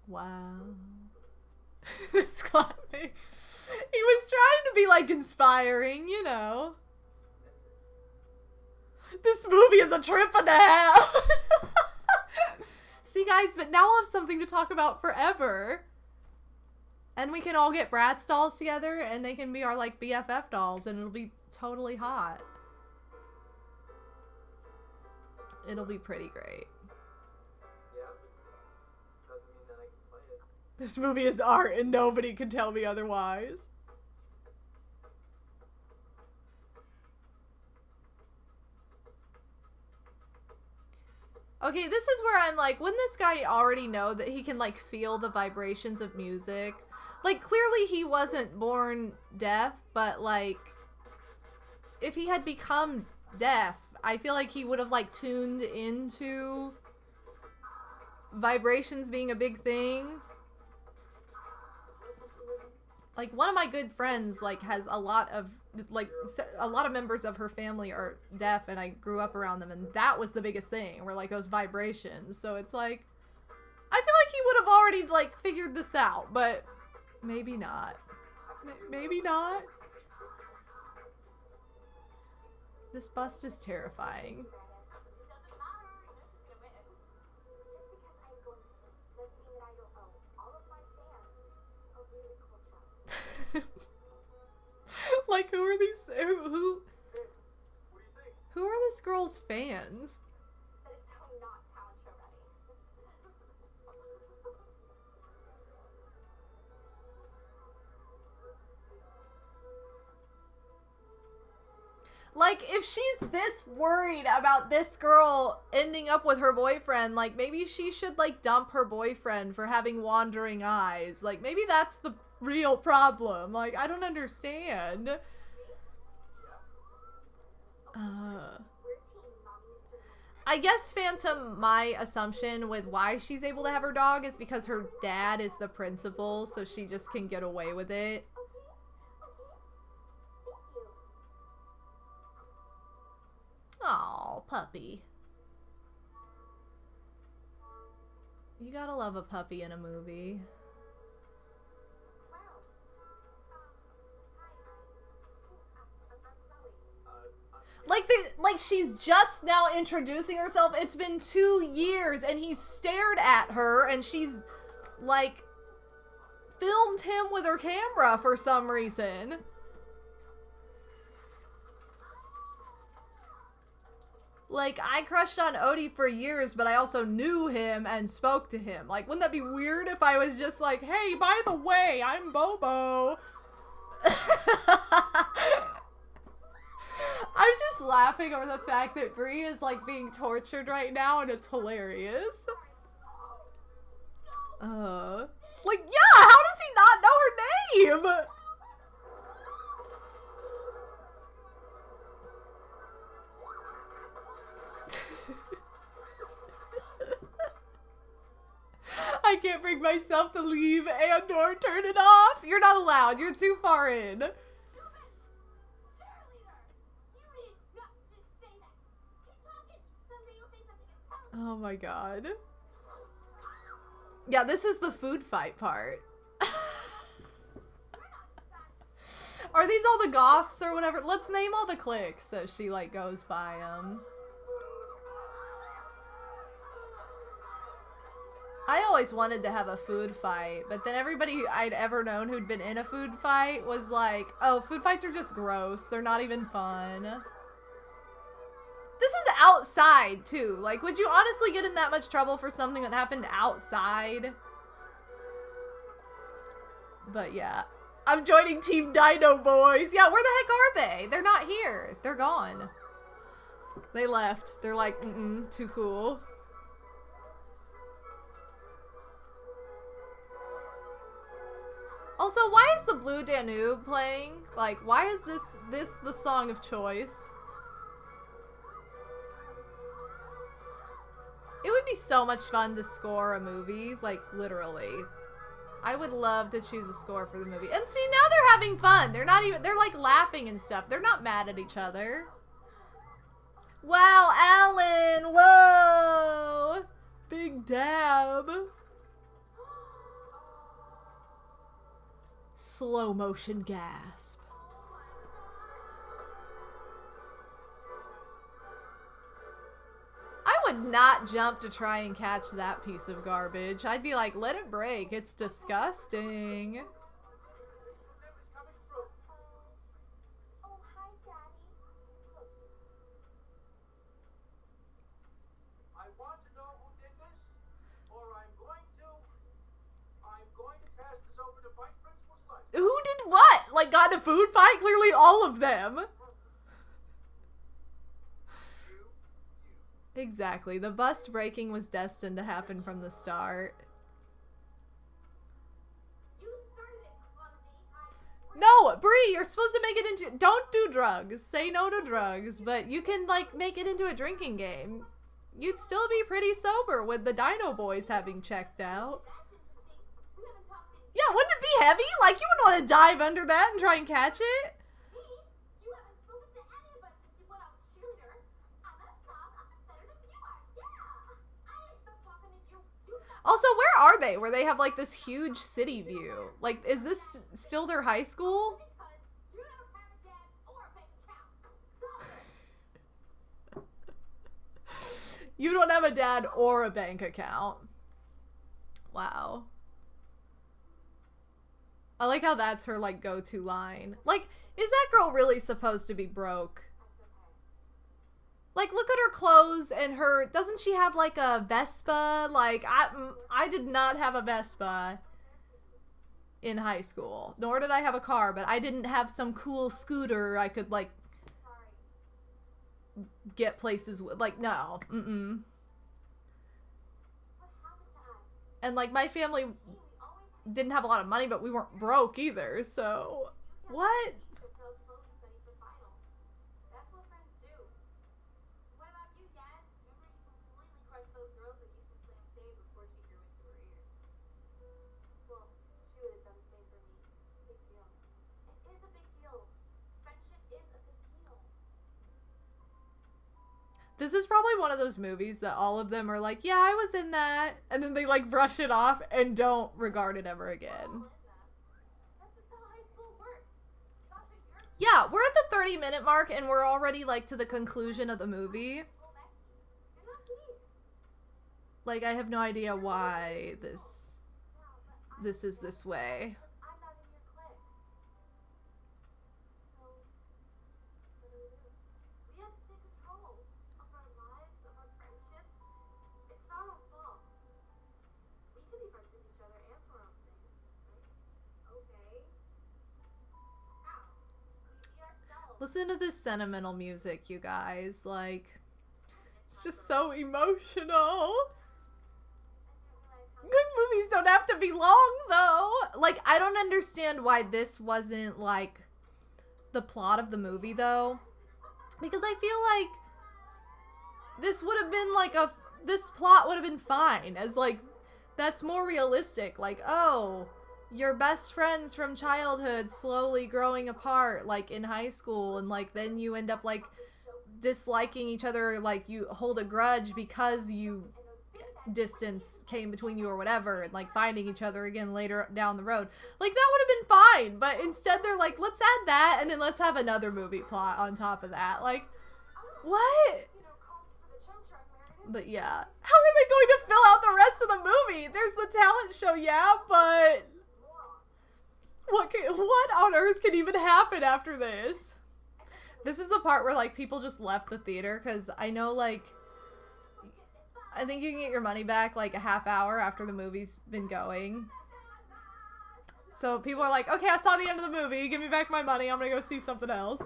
Wow. This clapping. He was trying to be, like, inspiring, you know. This movie is a trip and a half. See, guys, but now I'll have something to talk about forever. And we can all get Bratz dolls together, and they can be our, like, BFF dolls, and it'll be totally hot. It'll be pretty great. This movie is art, and nobody can tell me otherwise. Okay, this is where I'm like, wouldn't this guy already know that he can, like, feel the vibrations of music? Like, clearly he wasn't born deaf, but, like, if he had become deaf, I feel like he would have, like, tuned into vibrations being a big thing. Like, one of my good friends, like, has a lot of, like, a lot of members of her family are deaf, and I grew up around them, and that was the biggest thing, were, like, those vibrations. So it's like, I feel like he would have already, like, figured this out, but maybe not. Maybe not. This bust is terrifying. Like, who are these? Who are this girl's fans? Like, if she's this worried about this girl ending up with her boyfriend, like, maybe she should, like, dump her boyfriend for having wandering eyes. Like, maybe that's the real problem. Like, I don't understand. I guess Phantom, my assumption with why she's able to have her dog is because her dad is the principal, so she just can get away with it. Aw, puppy. You gotta love a puppy in a movie. like she's just now introducing herself. It's been 2 years and he's stared at her and she's like filmed him with her camera for some reason. Like, I crushed on Odie for years, but I also knew him and spoke to him. Like, wouldn't that be weird if I was just like, hey, by the way, I'm Bobo? I'm just laughing over the fact that Brie is, like, being tortured right now, and it's hilarious. Like, yeah, how does he not know her name? I can't bring myself to leave and or turn it off. You're not allowed. You're too far in. Oh my god. Yeah, this is the food fight part. Are these all the goths or whatever? Let's name all the cliques as she like goes by them. I always wanted to have a food fight, but then everybody I'd ever known who'd been in a food fight was like, oh, food fights are just gross. They're not even fun. This is outside, too. Like, would you honestly get in that much trouble for something that happened outside? But yeah. I'm joining Team Dino Boys. Yeah, where the heck are they? They're not here. They're gone. They left. They're like, too cool. Also, why is the Blue Danube playing? Like, why is this the song of choice? It would be so much fun to score a movie, like, literally. I would love to choose a score for the movie. And see, now they're having fun. They're not even, they're like laughing and stuff. They're not mad at each other. Wow, Alan, whoa! Big dab. Slow motion gasp. I would not jump to try and catch that piece of garbage. I'd be like, let it break. It's disgusting. Who did what? Like, got in a food fight? Clearly all of them. Exactly. The bust breaking was destined to happen from the start. No, Brie, you're supposed to make it into... Don't do drugs. Say no to drugs. But you can, like, make it into a drinking game. You'd still be pretty sober with the Dino Boys having checked out. Yeah, wouldn't it be heavy? Like, you wouldn't want to dive under that and try and catch it? Also, where are they? Where they have, like, this huge city view? Like, is this still their high school? You don't have a dad or a bank account. Wow. I like how that's her, like, go-to line. Like, is that girl really supposed to be broke? Like, look at her clothes and her... Doesn't she have, like, a Vespa? Like, I did not have a Vespa in high school. Nor did I have a car, but I didn't have some cool scooter I could, like, get places with. Like, no. And, like, my family didn't have a lot of money, but we weren't broke either, so... What? This is probably one of those movies that all of them are like, yeah, I was in that. And then they, like, brush it off and don't regard it ever again. Yeah, we're at the 30-minute mark and we're already, like, to the conclusion of the movie. Like, I have no idea why this is this way. Listen to this sentimental music, you guys. Like, it's just so emotional. Good movies don't have to be long, though. Like, I don't understand why this wasn't, like, the plot of the movie, though. Because I feel like this would have been, like, this plot would have been fine. As, like, that's more realistic. Like, oh, your best friends from childhood slowly growing apart, like, in high school. And, like, then you end up, like, disliking each other. Like, you hold a grudge because distance came between you or whatever, and like finding each other again later down the road. Like, that would have been fine, but instead they're like, let's add that and then let's have another movie plot on top of that. Like, what? But yeah, how are they going to fill out the rest of the movie? There's the talent show, yeah, but what on earth can even happen after this? This is the part where, like, people just left the theater, because I know, like, I think you can get your money back, like, a half hour after the movie's been going. So people are like, okay, I saw the end of the movie, give me back my money, I'm gonna go see something else.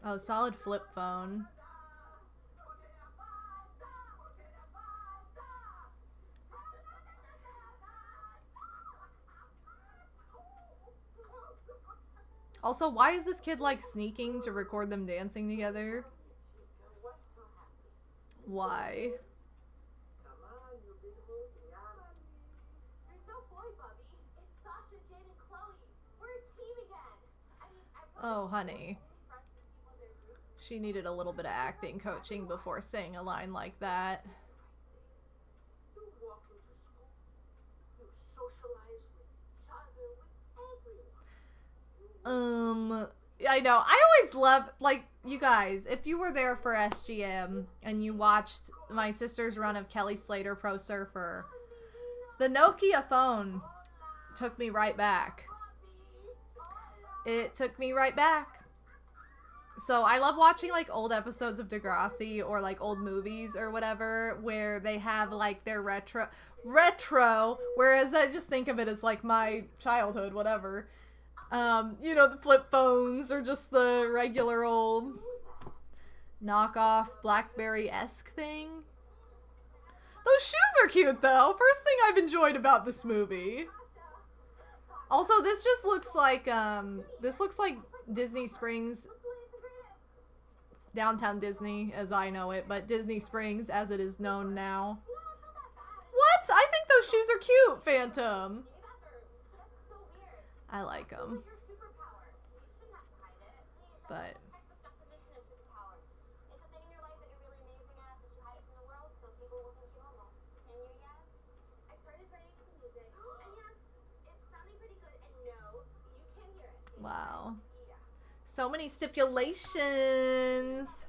Oh, solid flip phone. Also, why is this kid, like, sneaking to record them dancing together? Why? Oh, honey. She needed a little bit of acting coaching before saying a line like that. I know. I always love, like, you guys, if you were there for SGM and you watched my sister's run of Kelly Slater Pro Surfer, the Nokia phone took me right back. It took me right back. So I love watching, like, old episodes of Degrassi or, like, old movies or whatever where they have, like, their retro, whereas I just think of it as, like, my childhood, whatever. You know, the flip phones or just the regular old knockoff BlackBerry-esque thing. Those shoes are cute, though. First thing I've enjoyed about this movie. Also, this just looks like, Disney Springs, downtown Disney, as I know it, but Disney Springs, as it is known now. What? I think those shoes are cute, Phantom. I like them. But wow. So many stipulations.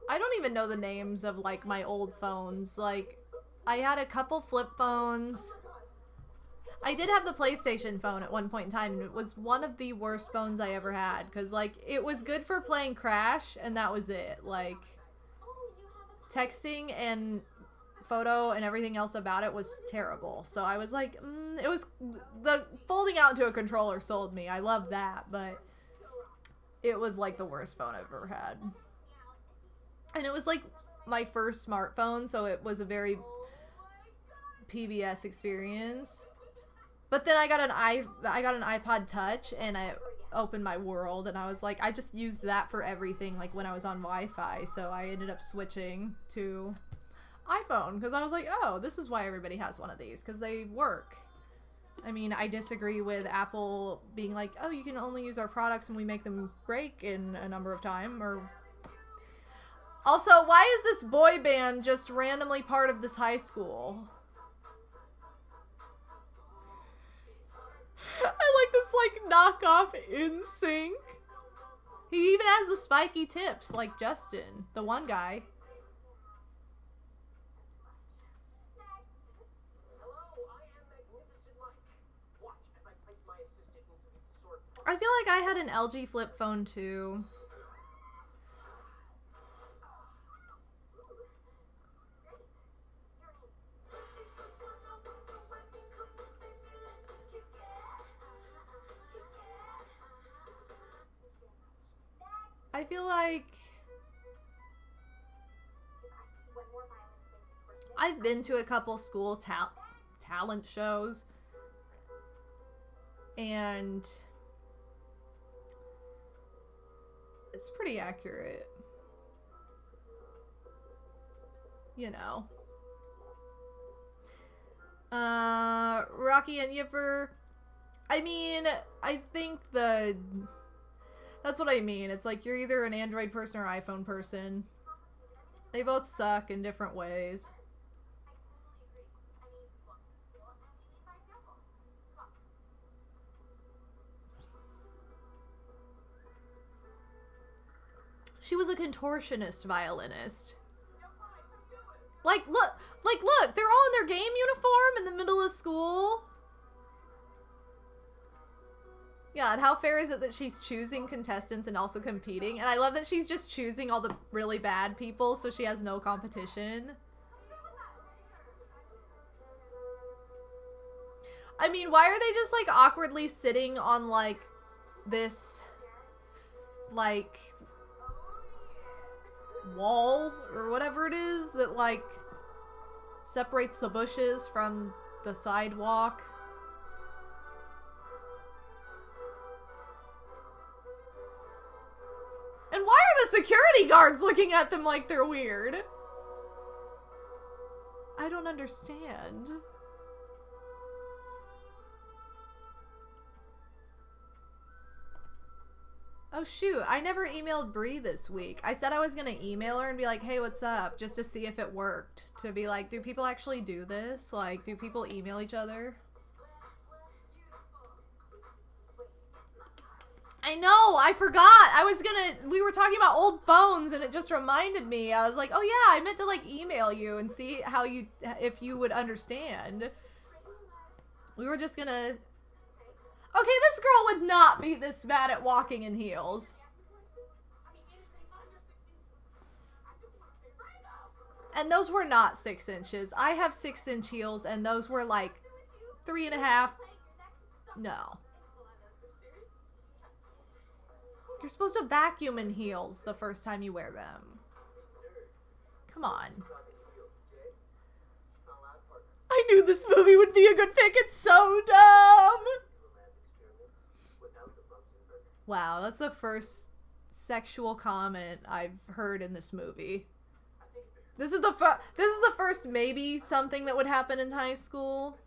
I don't even know the names of, like, my old phones. Like, I had a couple flip phones. I did have the PlayStation phone at one point in time, and it was one of the worst phones I ever had. Because, like, it was good for playing Crash, and that was it. Like, texting and photo and everything else about it was terrible. So I was like, it was, the folding out into a controller sold me. I love that, but it was, like, the worst phone I've ever had. And it was, like, my first smartphone, so it was a very PBS experience. But then I got an iPod Touch, and I opened my world, and I was like, I just used that for everything, like, when I was on Wi-Fi, so I ended up switching to iPhone, because I was like, oh, this is why everybody has one of these, because they work. I mean, I disagree with Apple being like, oh, you can only use our products and we make them break in a number of time, or... Also, why is this boy band just randomly part of this high school? I like this, like, knockoff NSYNC. He even has the spiky tips, like Justin, the one guy. I feel like I had an LG flip phone too. I feel like I've been to a couple school talent shows, and it's pretty accurate, you know. Rocky and Yipper, I mean, I think that's what I mean. It's like you're either an Android person or iPhone person. They both suck in different ways. She was a contortionist violinist. Like, look, they're all in their game uniform in the middle of school. Yeah, and how fair is it that she's choosing contestants and also competing? And I love that she's just choosing all the really bad people so she has no competition. I mean, why are they just, like, awkwardly sitting on, like, this, like, wall or whatever it is that, like, separates the bushes from the sidewalk? And why are the security guards looking at them like they're weird? I don't understand. Oh shoot, I never emailed Bree this week. I said I was gonna email her and be like, hey, what's up? Just to see if it worked. To be like, do people actually do this? Like, do people email each other? I know, I forgot. We were talking about old phones and it just reminded me. I was like, oh yeah, I meant to like email you and see if you would understand. We were just gonna... Okay, this girl would not be this bad at walking in heels. And those were not 6 inches. I have 6-inch heels and those were like 3.5. No. You're supposed to vacuum in heels the first time you wear them. Come on. I knew this movie would be a good pick. It's so dumb. Wow, that's the first sexual comment I've heard in this movie. This is the first maybe something that would happen in high school.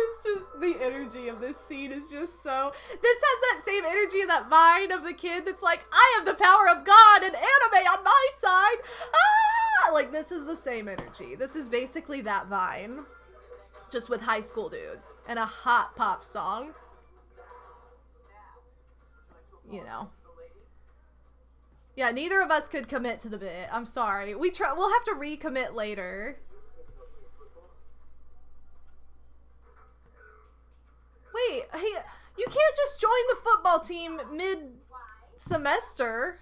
It's just, the energy of this scene is just so... This has that same energy in that Vine of the kid that's like, I have the power of God and anime on my side! Ah! Like, this is the same energy. This is basically that Vine. Just with high school dudes. And a hot pop song. You know. Yeah, neither of us could commit to the bit. I'm sorry. We'll have to recommit later. Wait, hey, you can't just join the football team mid-semester.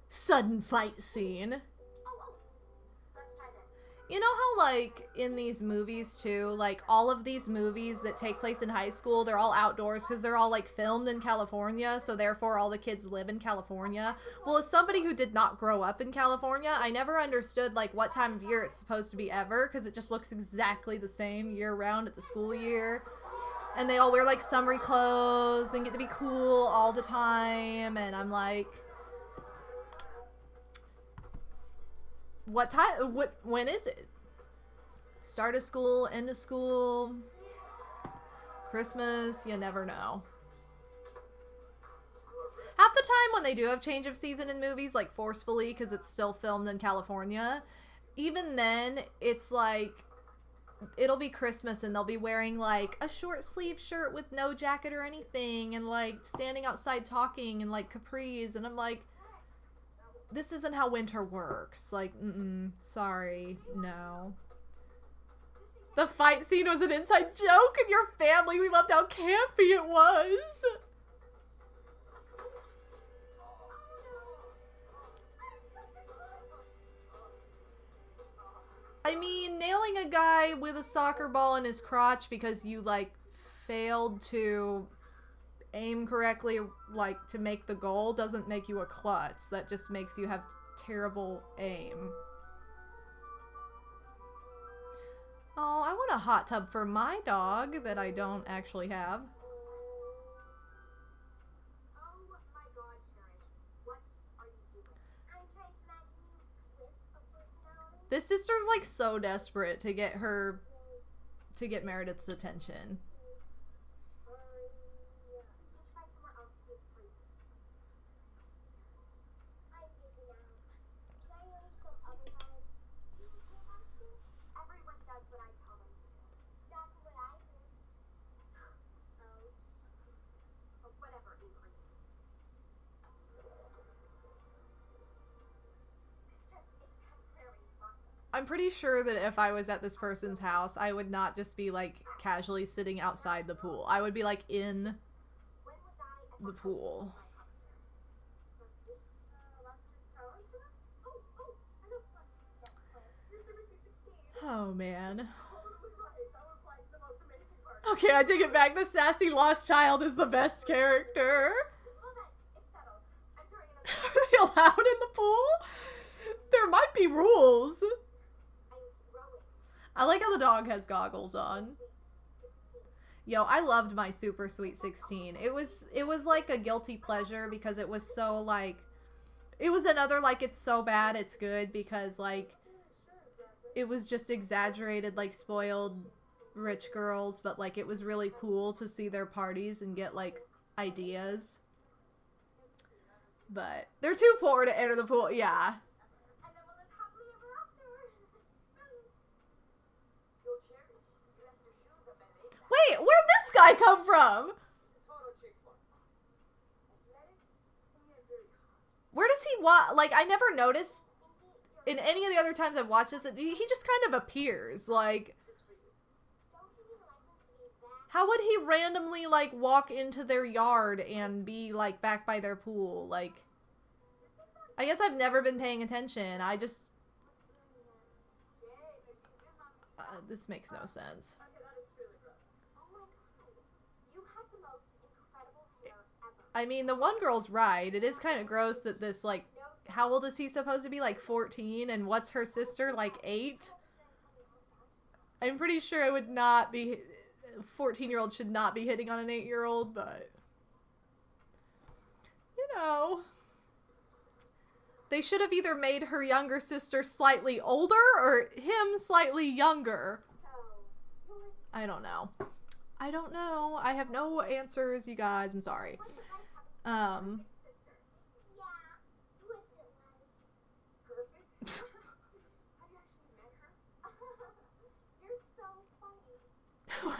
Sudden fight scene. You know how, like, in these movies, too, like, all of these movies that take place in high school, they're all outdoors because they're all, like, filmed in California, so therefore all the kids live in California. Well, as somebody who did not grow up in California, I never understood, like, what time of year it's supposed to be ever, because it just looks exactly the same year-round at the school year. And they all wear like summery clothes and get to be cool all the time. And I'm like, when is it? Start of school, end of school, Christmas, you never know. Half the time when they do have change of season in movies, like forcefully because it's still filmed in California, even then it's like it'll be Christmas and they'll be wearing like a short sleeve shirt with no jacket or anything and like standing outside talking and like capris, and I'm like, this isn't how winter works. Like, sorry, no. The fight scene was an inside joke in your family. We loved how campy it was. I mean, nailing a guy with a soccer ball in his crotch because you, like, failed to aim correctly, like, to make the goal doesn't make you a klutz. That just makes you have terrible aim. Oh, I want a hot tub for my dog that I don't actually have. This sister's like so desperate to get Meredith's attention. I'm pretty sure that if I was at this person's house, I would not just be, like, casually sitting outside the pool. I would be, like, in the pool. Oh, man. Okay, I take it back. The sassy lost child is the best character. Are they allowed in the pool? There might be rules. I like how the dog has goggles on. Yo, I loved my Super Sweet 16. It was like a guilty pleasure because it was so like, it was another like it's so bad it's good because like it was just exaggerated like spoiled rich girls, but like it was really cool to see their parties and get like ideas. But they're too poor to enter the pool. Yeah. Wait, where'd this guy come from? Where does he like, I never noticed in any of the other times I've watched this that he just kind of appears. Like, how would he randomly, like, walk into their yard and be, like, back by their pool? Like, I guess I've never been paying attention. I just... this makes no sense. I mean, the one girl's right. It is kind of gross that this, like, how old is he supposed to be? Like, 14? And what's her sister? Like, 8? I'm pretty sure it would not be... 14-year-old should not be hitting on an 8-year-old, but... You know... They should have either made her younger sister slightly older or him slightly younger. I don't know. I don't know. I have no answers, you guys. I'm sorry.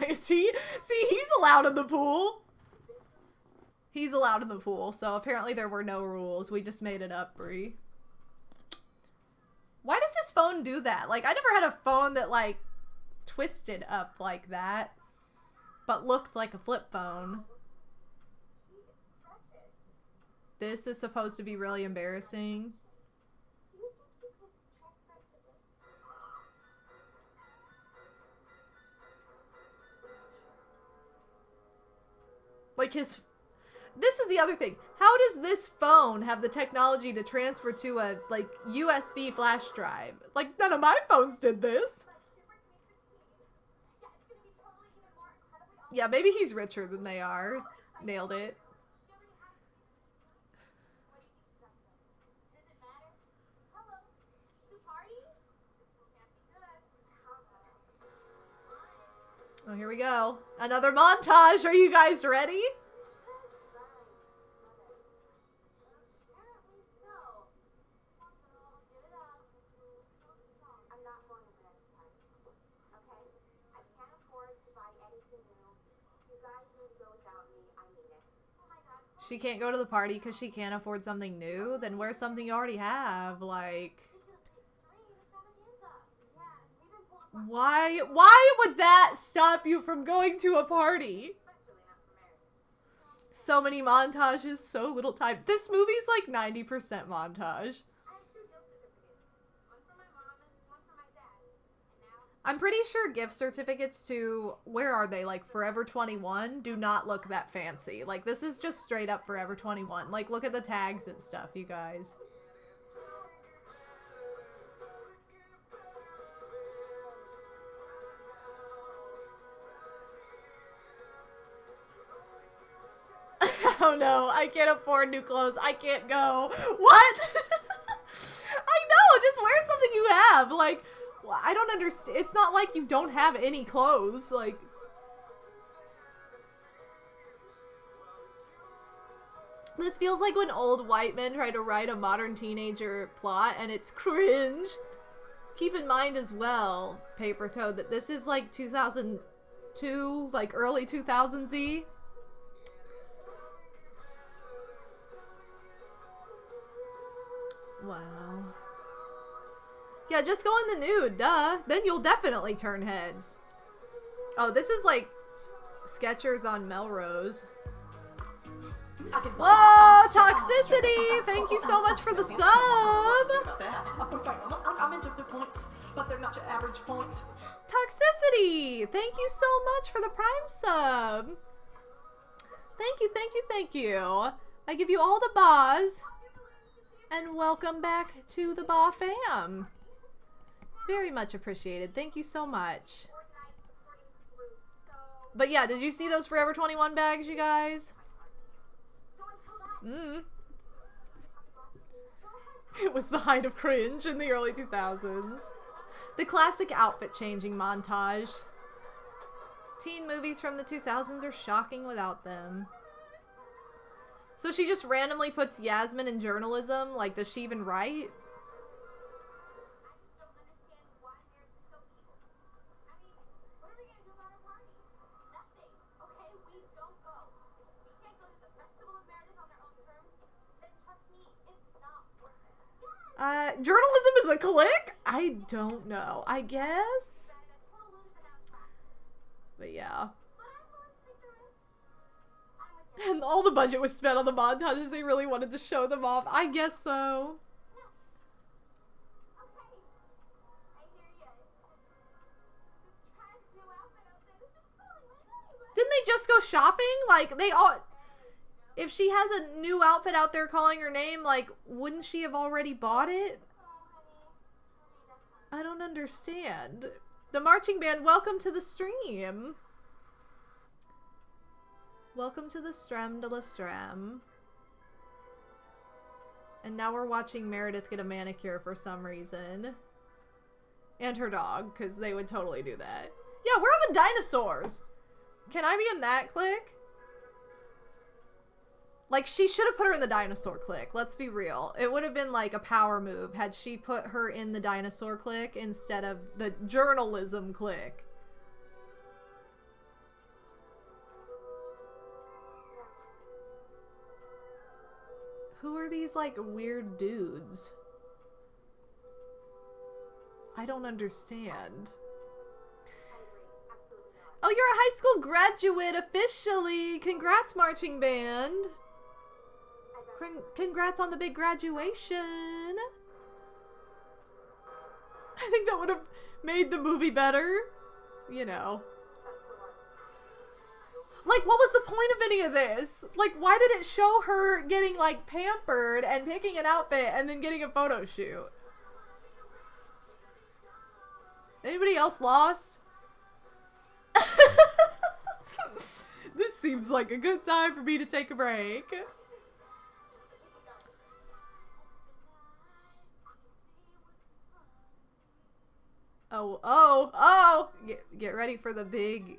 Is he? See, he's allowed in the pool. He's allowed in the pool, so apparently there were no rules. We just made it up, Brie. Why does his phone do that? Like, I never had a phone that, like, twisted up like that, but looked like a flip phone. This is supposed to be really embarrassing. Like, his... This is the other thing. How does this phone have the technology to transfer to a, like, USB flash drive? Like, none of my phones did this. Yeah, maybe he's richer than they are. Nailed it. Oh, here we go. Another montage. Are you guys ready? She can't go to the party because she can't afford something new? Then wear something you already have. Like... Why would that stop you from going to a party? So many montages, so little time. This movie's like 90% montage. I'm pretty sure gift certificates to, where are they? Like Forever 21 do not look that fancy. Like this is just straight up Forever 21. Like look at the tags and stuff, you guys. Oh no, I can't afford new clothes. I can't go. What? I know, just wear something you have. Like, I don't understand. It's not like you don't have any clothes. Like, this feels like when old white men try to write a modern teenager plot and it's cringe. Keep in mind as well, Paper Toad, that this is like 2002, like early 2000s-y. Wow. Yeah, just go in the nude, duh. Then you'll definitely turn heads. Oh, this is like Skechers on Melrose. Whoa, Toxicity! Thank you so much for the sub! I'm into the points, but they're not your average points. Toxicity! Thank you so much for the Prime sub! Thank you, thank you, thank you. I give you all the bas. And welcome back to the Ba fam. It's very much appreciated. Thank you so much. But yeah, did you see those Forever 21 bags, you guys? It was the height of cringe in the early 2000s. The classic outfit changing montage. Teen movies from the 2000s are shocking without them. So she just randomly puts Yasmin in journalism? Like, does she even write? Journalism is a clique? I don't know. I guess? But yeah. And all the budget was spent on the montages. They really wanted to show them off. I guess so. Didn't they just go shopping? Like, they all... If she has a new outfit out there calling her name, like, wouldn't she have already bought it? I don't understand. The marching band, welcome to the stream. Welcome to the Stram de la Stram. And now we're watching Meredith get a manicure for some reason. And her dog, because they would totally do that. Yeah, where are the dinosaurs? Can I be in that clique? Like, she should have put her in the dinosaur clique. Let's be real. It would have been like a power move had she put her in the dinosaur clique instead of the journalism clique. Who are these, like, weird dudes? I don't understand. Oh, you're a high school graduate officially! Congrats, marching band! Congrats on the big graduation! I think that would have made the movie better. You know. Like, what was the point of any of this? Like, why did it show her getting, like, pampered and picking an outfit and then getting a photo shoot? Anybody else lost? This seems like a good time for me to take a break. Oh. Get ready for the big,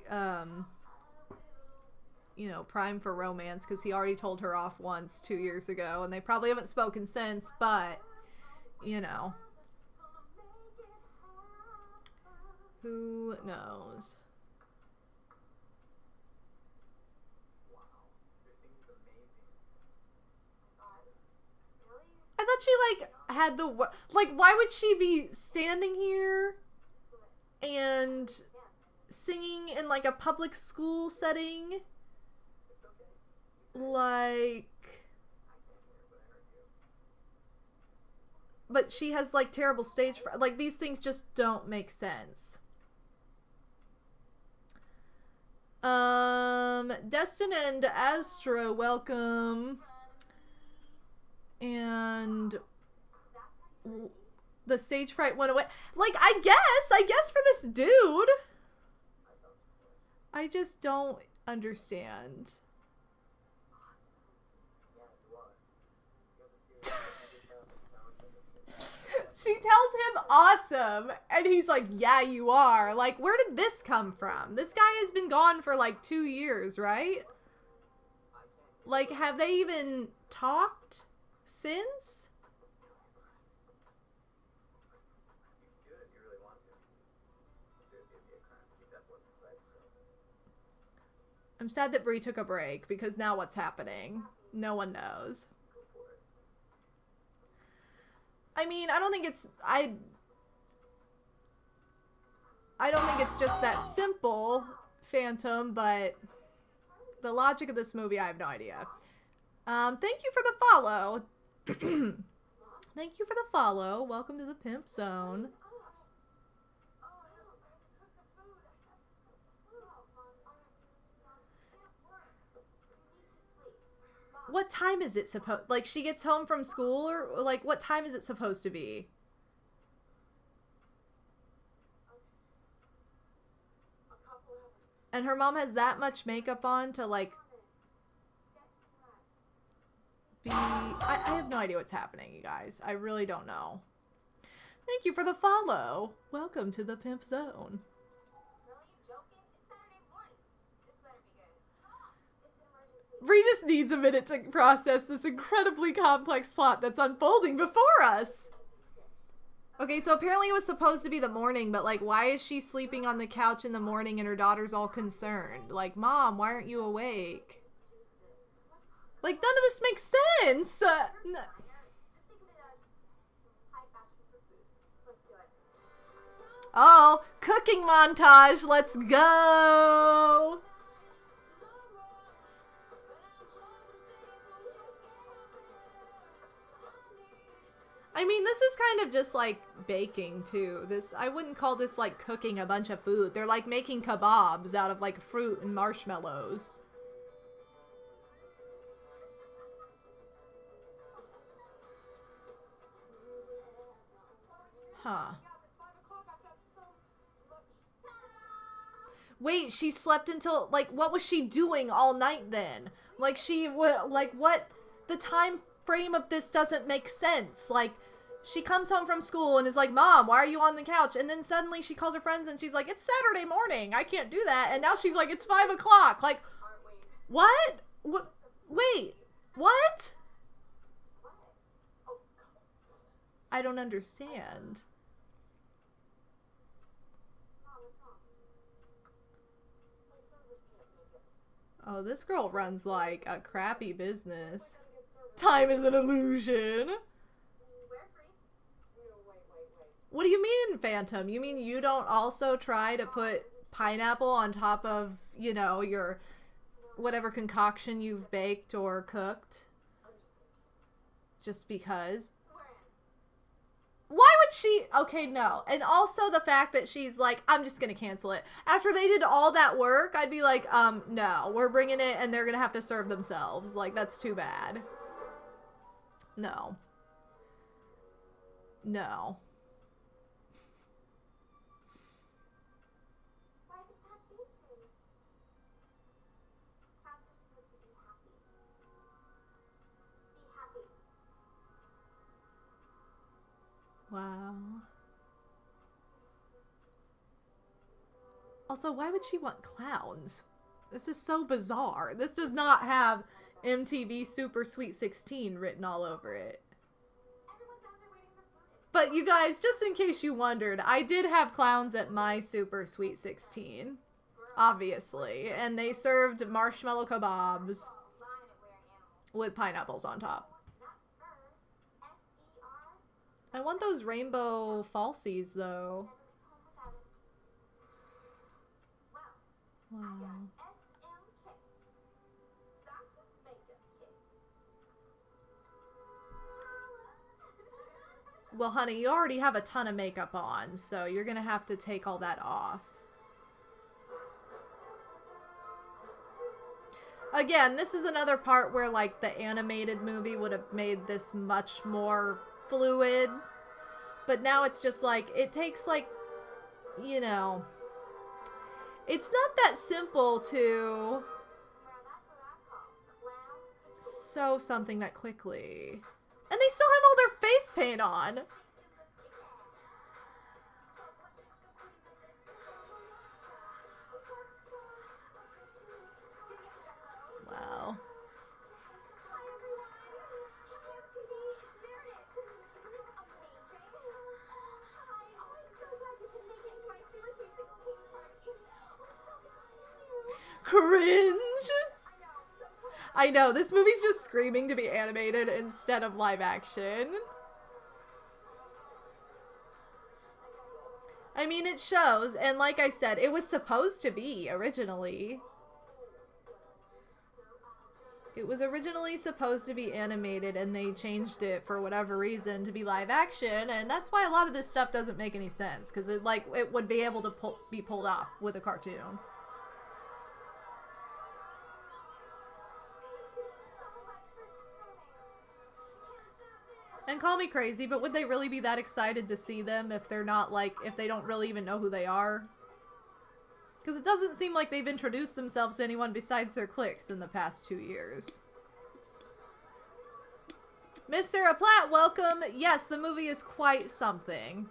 you know, prime for romance, because he already told her off once 2 years ago, and they probably haven't spoken since, but, you know. Who knows? I thought she, like, had the... Like, why would she be standing here and singing in, like, a public school setting? Like... But she has, like, terrible stage fright. Like, these things just don't make sense. Destin and Astra, welcome. And the stage fright went away. Like, I guess for this dude. I just don't understand. She tells him awesome, and he's like, yeah, you are. Like, where did this come from? This guy has been gone for like 2 years, right? Like, have they even talked since? I'm sad that Bree took a break, because now what's happening? No one knows. I mean, I don't think it's... I don't think it's just that simple, Phantom, but the logic of this movie, I have no idea. Thank you for the follow. Thank you for the follow. Welcome to the Pimp Zone. What time is it supposed... Like, she gets home from school, or, like, what time is it supposed to be? And her mom has that much makeup on to, like, be... I have no idea what's happening, you guys. I really don't know. Thank you for the follow. Welcome to the Pimp Zone. Bree just needs a minute to process this incredibly complex plot that's unfolding before us. Okay, so apparently it was supposed to be the morning, but, like, why is she sleeping on the couch in the morning and her daughter's all concerned? Like, Mom, why aren't you awake? Like, none of this makes sense! Oh, cooking montage, let's go! I mean, this is kind of just like baking too. I wouldn't call this like cooking a bunch of food. They're like making kebabs out of like fruit and marshmallows. Huh. Wait, she slept until, like, what was she doing all night then? Like, what? The time frame of this doesn't make sense. Like, she comes home from school and is like, Mom, why are you on the couch? And then suddenly she calls her friends and she's like, it's Saturday morning, I can't do that. And now she's like, it's 5 o'clock. Like, what? Wait, what? I don't understand. Oh, this girl runs like a crappy business. Time is an illusion. What do you mean, Phantom? You mean you don't also try to put pineapple on top of, you know, your whatever concoction you've baked or cooked? Just because? Why would she? Okay, no. And also the fact that she's like, I'm just gonna cancel it. After they did all that work, I'd be like, no, we're bringing it and they're gonna have to serve themselves. Like, that's too bad. No. No. Wow. Also, why would she want clowns? This is so bizarre. This does not have MTV Super Sweet 16 written all over it. But you guys, just in case you wondered, I did have clowns at my Super Sweet 16. Obviously. And they served marshmallow kebabs with pineapples on top. I want those rainbow falsies, though. Wow. Well, honey, you already have a ton of makeup on, so you're gonna have to take all that off. Again, this is another part where, like, the animated movie would have made this much more fluid. But now it's just, like, it takes, like, you know... It's not that simple to sew something that quickly. And they still have all their face paint on. Wow. Cringe! I know, this movie's just screaming to be animated instead of live action. I mean, it shows, and like I said, it was supposed to be originally. It was originally supposed to be animated, and they changed it for whatever reason to be live action, and that's why a lot of this stuff doesn't make any sense, because it would be able to be pulled off with a cartoon. And call me crazy, but would they really be that excited to see them if they're not, like, if they don't really even know who they are? Because it doesn't seem like they've introduced themselves to anyone besides their cliques in the past 2 years. Miss Sarah Platt, welcome. Yes, the movie is quite something.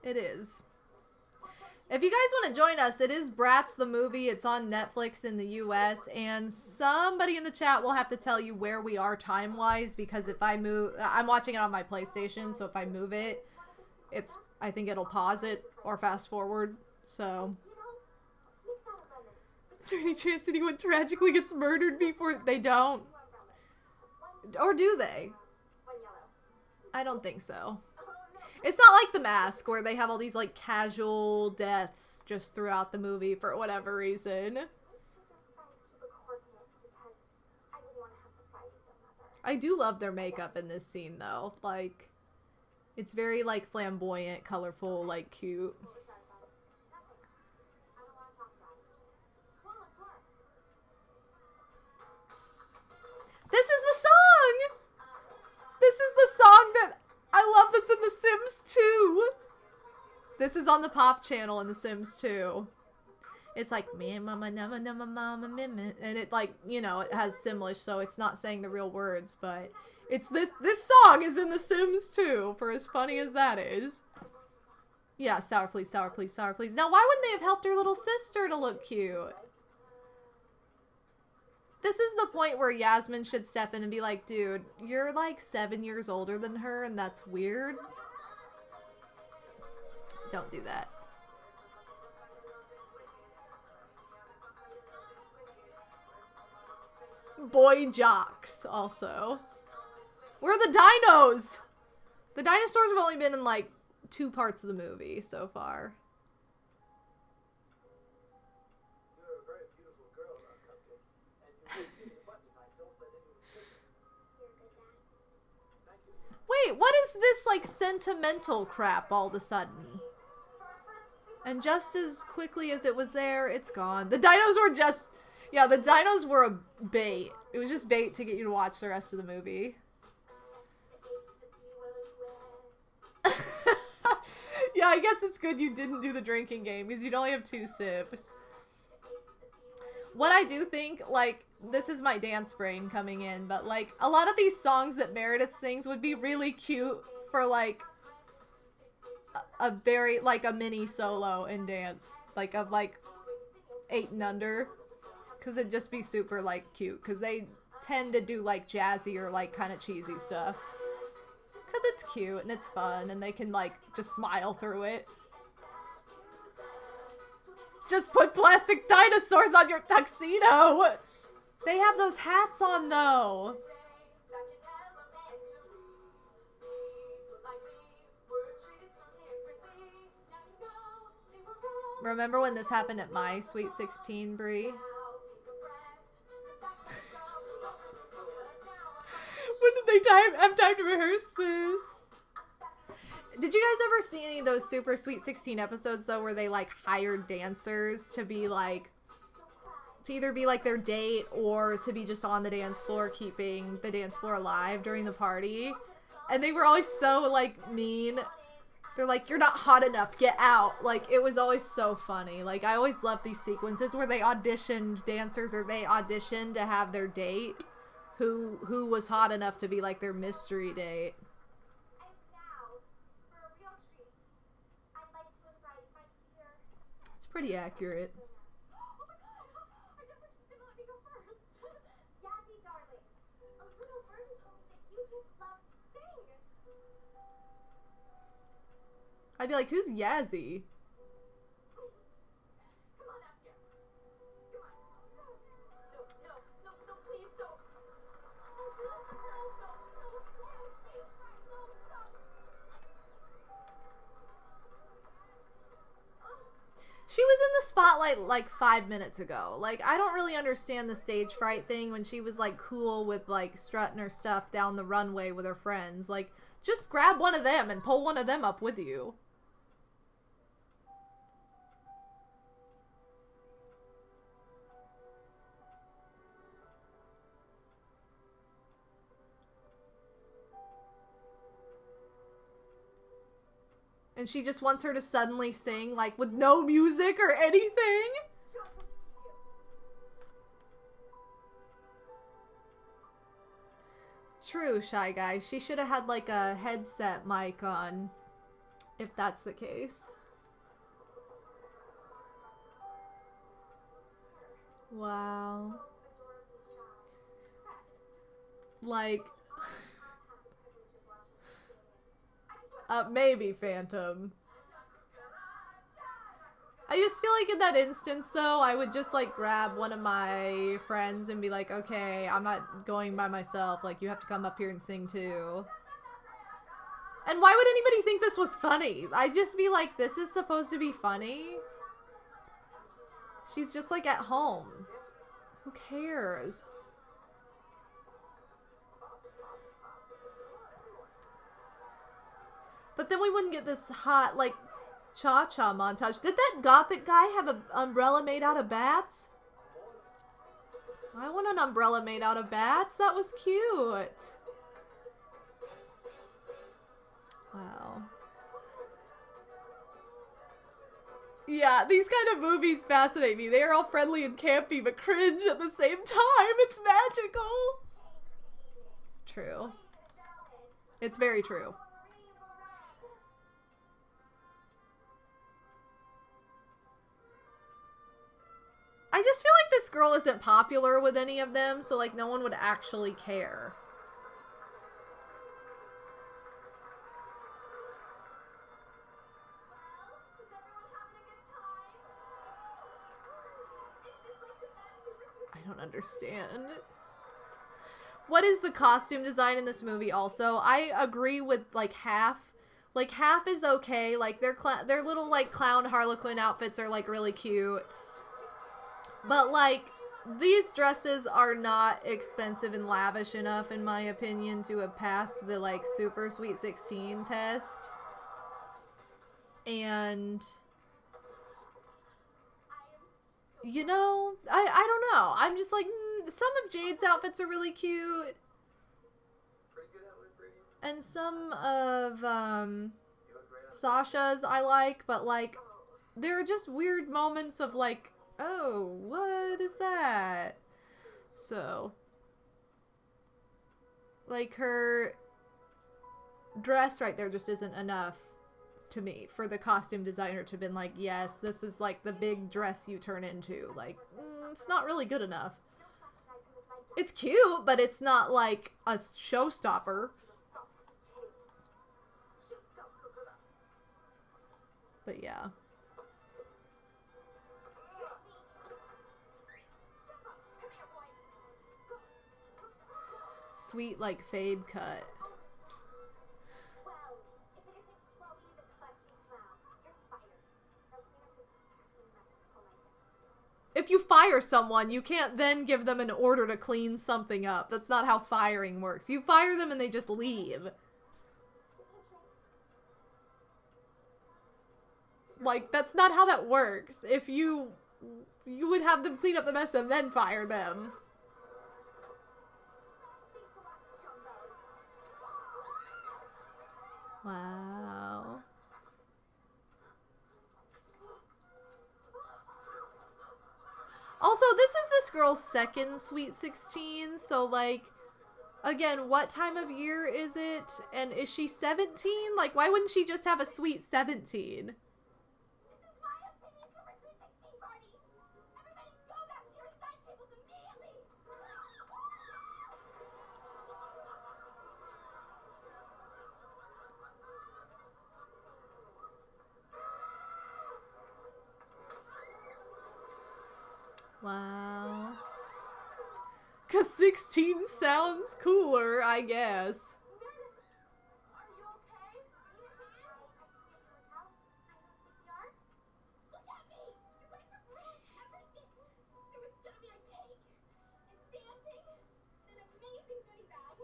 It is. If you guys want to join us, it is Bratz the movie. It's on Netflix in the US, and somebody in the chat will have to tell you where we are time-wise, because if I move, I'm watching it on my PlayStation, so if I move it, I think it'll pause it or fast forward, so. Is there any chance anyone tragically gets murdered before they don't? Or do they? I don't think so. It's not like The Mask, where they have all these, like, casual deaths just throughout the movie for whatever reason. I do love their makeup in this scene, though. Like, it's very, like, flamboyant, colorful, like, cute. This is the song! This is the song that I love that's in The Sims 2. This is on the Pop channel in The Sims 2. It's like, me mama nama nama mama mama, and it, like, you know, it has Simlish, so it's not saying the real words, but it's this song is in The Sims 2, for as funny as that is. Yeah, sour please, sour please, sour please. Now, why wouldn't they have helped her little sister to look cute? This is the point where Yasmin should step in and be like, dude, you're like 7 years older than her, and that's weird. Don't do that. Boy jocks, also. Where are the dinos? The dinosaurs have only been in, like, 2 parts of the movie so far. Wait, what is this, like, sentimental crap all of a sudden? And just as quickly as it was there, it's gone. The dinos were just... Yeah, the dinos were a bait. It was just bait to get you to watch the rest of the movie. Yeah, I guess it's good you didn't do the drinking game, because you'd only have 2 sips. what I do think, like, this is my dance brain coming in, but, like, a lot of these songs that Meredith sings would be really cute for, like, a very, like, a mini solo in dance. Like, of, like, 8 and under. Because it'd just be super, like, cute. Because they tend to do, like, jazzy or, like, kind of cheesy stuff. Because it's cute and it's fun and they can, like, just smile through it. Just put plastic dinosaurs on your tuxedo! They have those hats on, though! Remember when this happened at my Sweet 16, Brie? When did they have time to rehearse this? Did you guys ever see any of those Super Sweet 16 episodes, though, where they, like, hired dancers to be, like, to either be, like, their date or to be just on the dance floor, keeping the dance floor alive during the party? And they were always so, like, mean. They're like, you're not hot enough, get out. Like, it was always so funny. Like, I always loved these sequences where they auditioned dancers or they auditioned to have their date who was hot enough to be, like, their mystery date. It's pretty accurate. I'd be like, who's Yazzie? She was in the spotlight like 5 minutes ago. Like, I don't really understand the stage fright thing when she was like cool with like strutting her stuff down the runway with her friends. Like, just grab one of them and pull one of them up with you. And she just wants her to suddenly sing, like, with no music or anything? True, Shy Guy. She should have had, like, a headset mic on, if that's the case. Wow. Like... maybe Phantom. I just feel like in that instance, though, I would just, like, grab one of my friends and be like, okay, I'm not going by myself. Like, you have to come up here and sing, too. And why would anybody think this was funny? I'd just be like, this is supposed to be funny? She's just, like, at home. Who cares? But then we wouldn't get this hot, like, cha-cha montage. Did that gothic guy have an umbrella made out of bats? I want an umbrella made out of bats. That was cute. Wow. Yeah, these kind of movies fascinate me. They are all friendly and campy, but cringe at the same time. It's magical. True. It's very true. I just feel like this girl isn't popular with any of them, so, like, no one would actually care. I don't understand. What is the costume design in this movie also? I agree with, like, half. Like, half is okay. Like, their little, like, clown Harlequin outfits are, like, really cute. But, like, these dresses are not expensive and lavish enough, in my opinion, to have passed the, like, Super Sweet 16 test. And, you know, I don't know. I'm just like, some of Jade's outfits are really cute. And some of, Sasha's I like, but, like, there are just weird moments of, like, Oh, what is that? So, like, her dress right there just isn't enough to me for the costume designer to have been like, yes, this is like the big dress you turn into. Like, it's not really good enough. It's cute, but it's not like a showstopper. But yeah. Sweet, like, fade cut. If you fire someone, you can't then give them an order to clean something up. That's not how firing works. You fire them and they just leave. Like, that's not how that works. If you would have them clean up the mess and then fire them. Wow. Also, this is this girl's second Sweet 16, so, like, again, what time of year is it? And is she 17? Like, why wouldn't she just have a Sweet 17? Wow. 'Cause 16 sounds cooler, I guess. Are you okay? Look at me! You guys have ruined everything! There was gonna be a cake, and dancing, and an amazing goodie bag.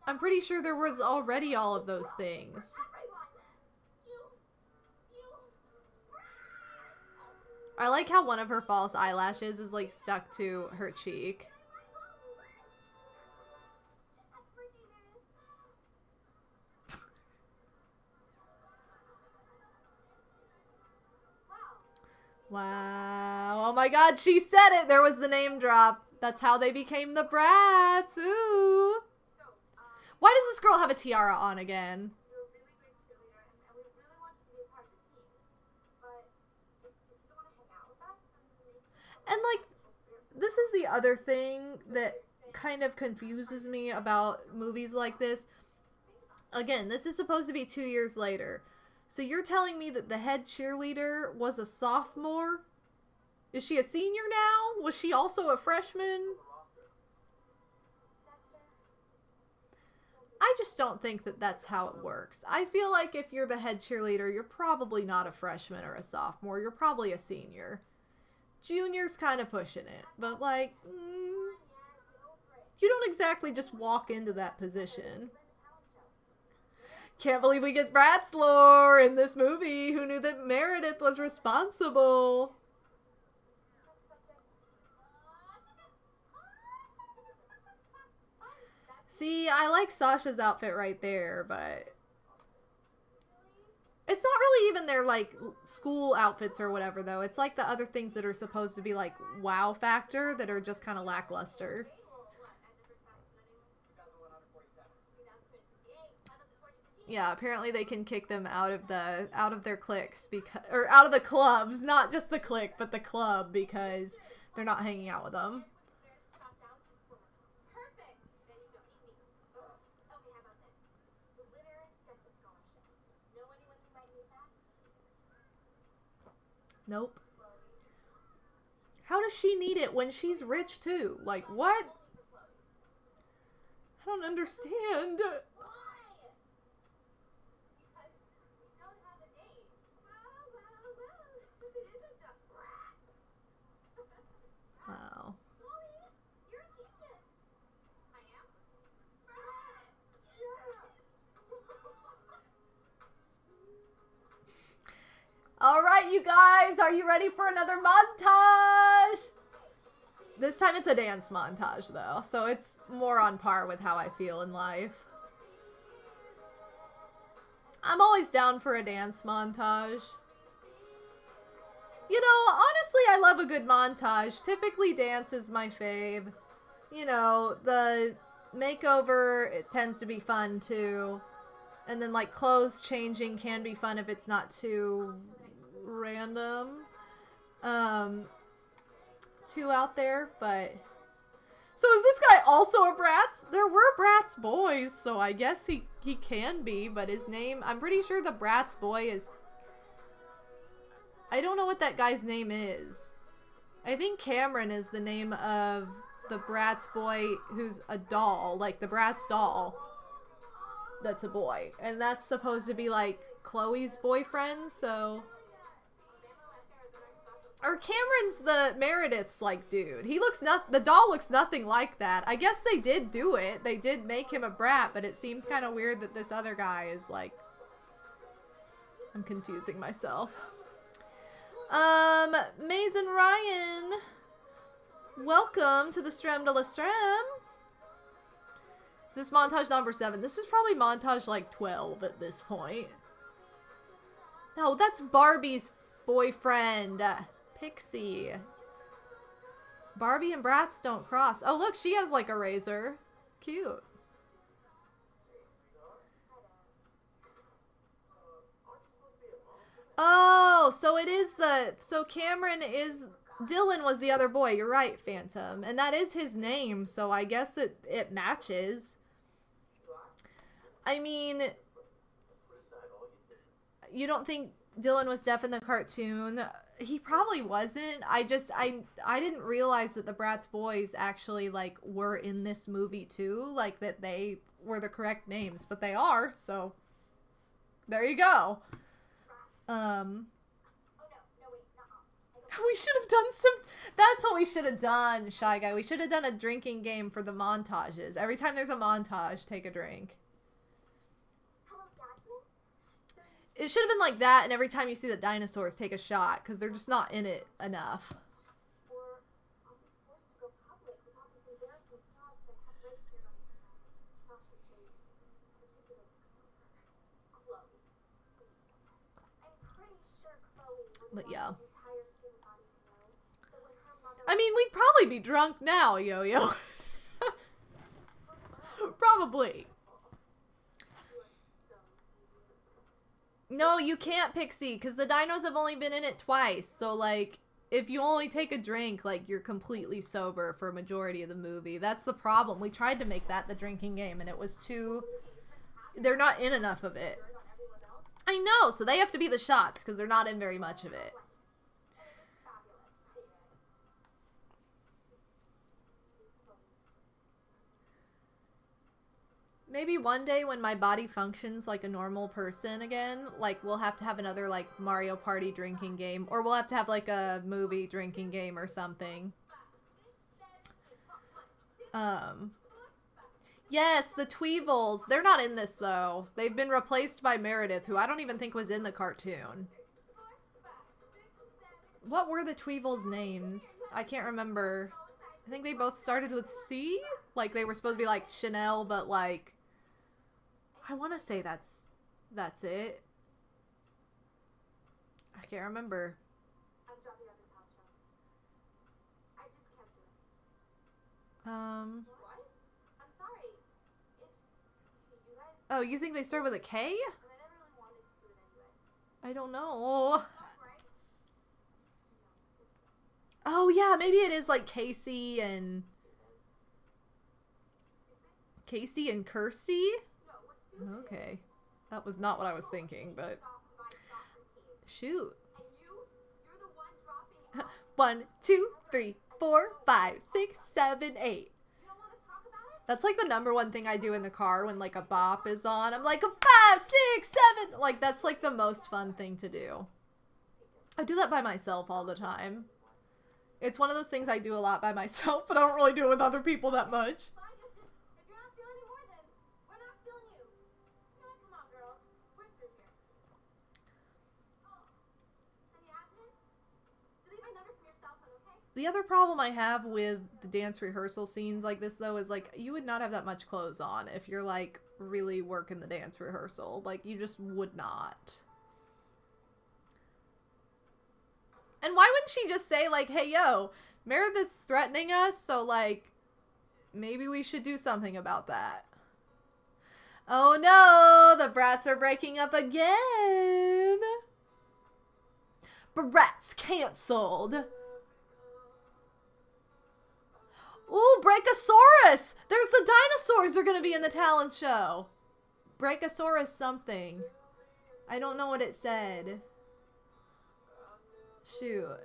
I'm pretty sure there was already all of those things. Everyone! You... I like how one of her false eyelashes is, like, stuck to her cheek. Wow. Oh my god, she said it! There was the name drop. That's how they became the Brats. Ooh. Why does this girl have a tiara on again? You're a really great cheerleader, and we really want you to be a part of the team. But if you don't want to hang out with us, then And, like, this is the other thing that kind of confuses me about movies like this. Again, this is supposed to be 2 years later. So you're telling me that the head cheerleader was a sophomore? Is she a senior now? Was she also a freshman? I just don't think that that's how it works. I feel like if you're the head cheerleader, you're probably not a freshman or a sophomore. You're probably a senior. Junior's kind of pushing it. But, like, you don't exactly just walk into that position. Can't believe we get Bratz lore in this movie. Who knew that Meredith was responsible? See, I like Sasha's outfit right there, but it's not really even their, like, school outfits or whatever, though. It's like the other things that are supposed to be, like, wow factor that are just kind of lackluster. Yeah, apparently they can kick them out of their cliques because, or out of the clubs, not just the clique, but the club, because they're not hanging out with them. Nope. How does she need it when she's rich too? Like, what? I don't understand. Wow. Alright, you guys, are you ready for another montage? This time it's a dance montage, though, so it's more on par with how I feel in life. I'm always down for a dance montage. You know, honestly, I love a good montage. Typically, dance is my fave. You know, the makeover, it tends to be fun too. And then, like, clothes changing can be fun if it's not too random. Too out there, but... So is this guy also a Bratz? There were Bratz boys, so I guess he can be, but his name... I'm pretty sure the Bratz boy is... I don't know what that guy's name is. I think Cameron is the name of the Bratz boy who's a doll, like the Bratz doll. That's a boy. And that's supposed to be like Chloe's boyfriend, so... Or Cameron's the Meredith's like dude. He looks the doll looks nothing like that. I guess they did do it. They did make him a brat, but it seems kind of weird that this other guy is like... I'm confusing myself. Maze and Ryan, welcome to the Strem de la Strem. Is this montage number 7? This is probably montage like 12 at this point. No, that's Barbie's boyfriend, Pixie. Barbie and Bratz don't cross. Oh, look, she has like a razor. Cute. Oh, so it is so Cameron is, Dylan was the other boy, you're right, Phantom. And that is his name, so I guess it matches. I mean, you don't think Dylan was deaf in the cartoon? He probably wasn't. I didn't realize that the Bratz boys actually, like, were in this movie too. Like, that they were the correct names, but they are, so there you go. We should have done that's what we should have done, Shy Guy. We should have done a drinking game for the montages. Every time there's a montage, take a drink. It should have been like that, and every time you see the dinosaurs, take a shot, because they're just not in it enough. But yeah. I mean, we'd probably be drunk now, Yo-Yo. Probably. No, you can't, Pixie, because the dinos have only been in it twice. So, like, if you only take a drink, like, you're completely sober for a majority of the movie. That's the problem. We tried to make that the drinking game, and it was too... They're not in enough of it. I know, so they have to be the shots, because they're not in very much of it. Maybe one day when my body functions like a normal person again, like, we'll have to have another, like, Mario Party drinking game. Or we'll have to have, like, a movie drinking game or something. Yes, the Tweevils. They're not in this, though. They've been replaced by Meredith, who I don't even think was in the cartoon. What were the Tweevils' names? I can't remember. I think they both started with C? Like, they were supposed to be, like, Chanel, but, like... I want to say that's it. I can't remember. Oh, you think they start with a K? I don't know. Oh, yeah, maybe it is like Casey and Kirsty? Okay. That was not what I was thinking, but... Shoot. 1, 2, 3, 4, 5, 6, 7, 8. That's like the #1 thing I do in the car when like a bop is on. I'm like, 5, 6, 7. Like, that's like the most fun thing to do. I do that by myself all the time. It's one of those things I do a lot by myself, but I don't really do it with other people that much. The other problem I have with the dance rehearsal scenes like this, though, is, like, you would not have that much clothes on if you're, like, really working the dance rehearsal. Like, you just would not. And why wouldn't she just say, like, hey, yo, Meredith's threatening us, so, like, maybe we should do something about that. Oh no, the brats are breaking up again. Brats canceled. Ooh, Brachiosaurus! There's the dinosaurs are gonna be in the talent show. Brachiosaurus something. I don't know what it said. Shoot.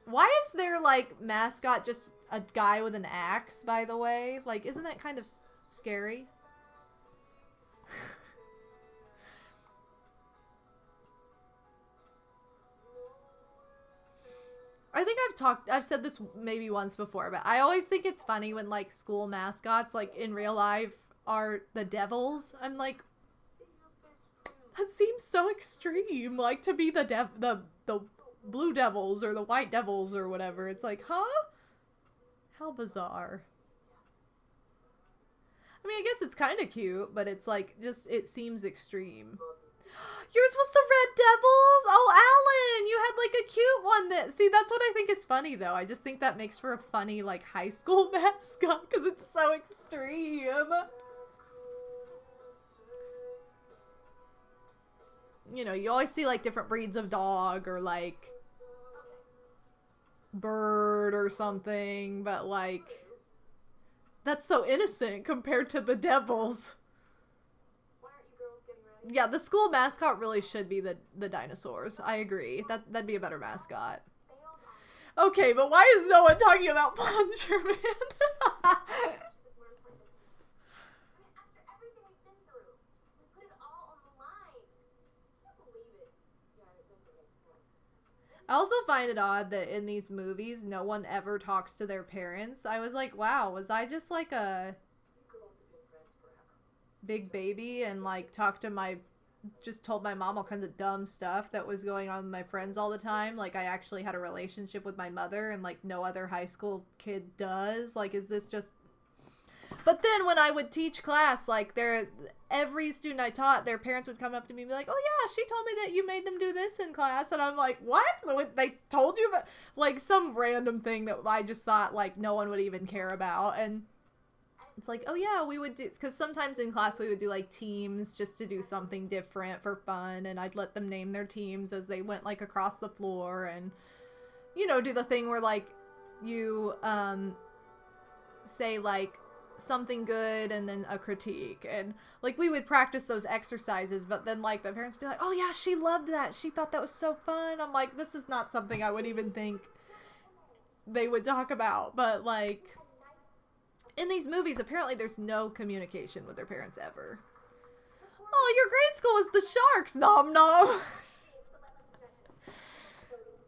Why is their, like, mascot just a guy with an axe, by the way? Like, isn't that kind of scary? I think I've said this maybe once before, but I always think it's funny when, like, school mascots, like, in real life are the devils. I'm like, that seems so extreme, like, to be the blue devils or the white devils or whatever. It's like, huh? How bizarre. I mean, I guess it's kind of cute, but it's like, just, it seems extreme. Yours was the Red Devils? Oh, Alan, you had like a cute one that, see, that's what I think is funny though. I just think that makes for a funny, like, high school mascot because it's so extreme. You know, you always see like different breeds of dog or like bird or something, but like, that's so innocent compared to the devils. Yeah, the school mascot really should be the dinosaurs. I agree. That'd be a better mascot. Okay, but why is no one talking about Plunger Man? I also find it odd that in these movies, no one ever talks to their parents. I was like, wow, was I just like a big baby and like just told my mom all kinds of dumb stuff that was going on with my friends all the time? Like, I actually had a relationship with my mother and like no other high school kid does. Like, is this just... But then when I would teach class, like, every student I taught, their parents would come up to me and be like, oh yeah, she told me that you made them do this in class. And I'm like, what? They told you about, like, some random thing that I just thought, like, no one would even care about. And it's like, oh yeah, we would do, because sometimes in class we would do, like, teams just to do something different for fun. And I'd let them name their teams as they went, like, across the floor and, you know, do the thing where, like, you, say, like, something good and then a critique, and like we would practice those exercises, but then like the parents would be like, oh yeah, she loved that, she thought that was so fun. I'm like, this is not something I would even think they would talk about. But like in these movies, apparently there's no communication with their parents ever. Oh, your grade school was the Sharks, nom nom.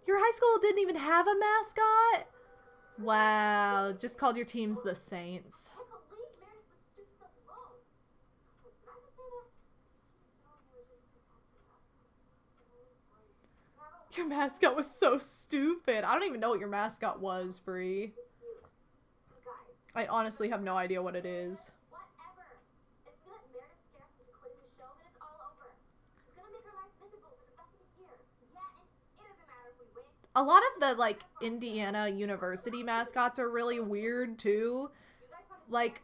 Your high school didn't even have a mascot? Wow, just called your teams the Saints. Your mascot was so stupid. I don't even know what your mascot was, Bree. I honestly have no idea what it is. A lot of the, like, Indiana University mascots are really weird, too. Like,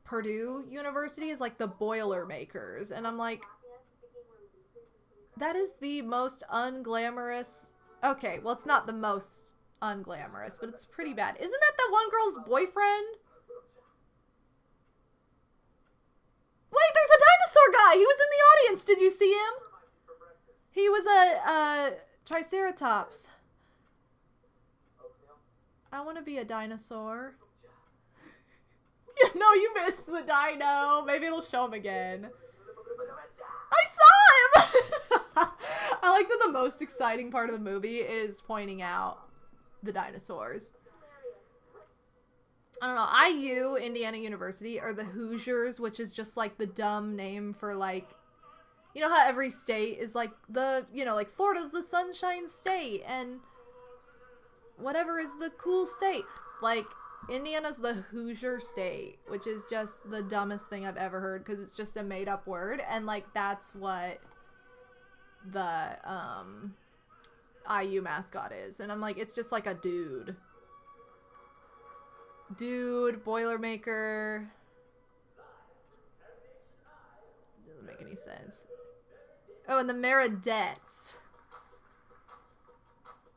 Purdue University is, like, the Boilermakers. And I'm like, that is the most unglamorous... Okay, well, it's not the most unglamorous, but it's pretty bad. Isn't that the one girl's boyfriend? Wait, there's a dinosaur guy! He was in the audience! Did you see him? He was a Triceratops. I want to be a dinosaur. Yeah, no, you missed the dino. Maybe it'll show him again. I saw him! I like that the most exciting part of the movie is pointing out the dinosaurs. I don't know. IU, Indiana University, or the Hoosiers, which is just like the dumb name for like, you know how every state is like the, you know, like Florida's the Sunshine State and whatever is the cool state. Like, Indiana's the Hoosier State, which is just the dumbest thing I've ever heard because it's just a made up word. And like, that's what the IU mascot is. And I'm like, it's just like a dude. Dude, Boilermaker. Doesn't make any sense. Oh, and the Meridettes.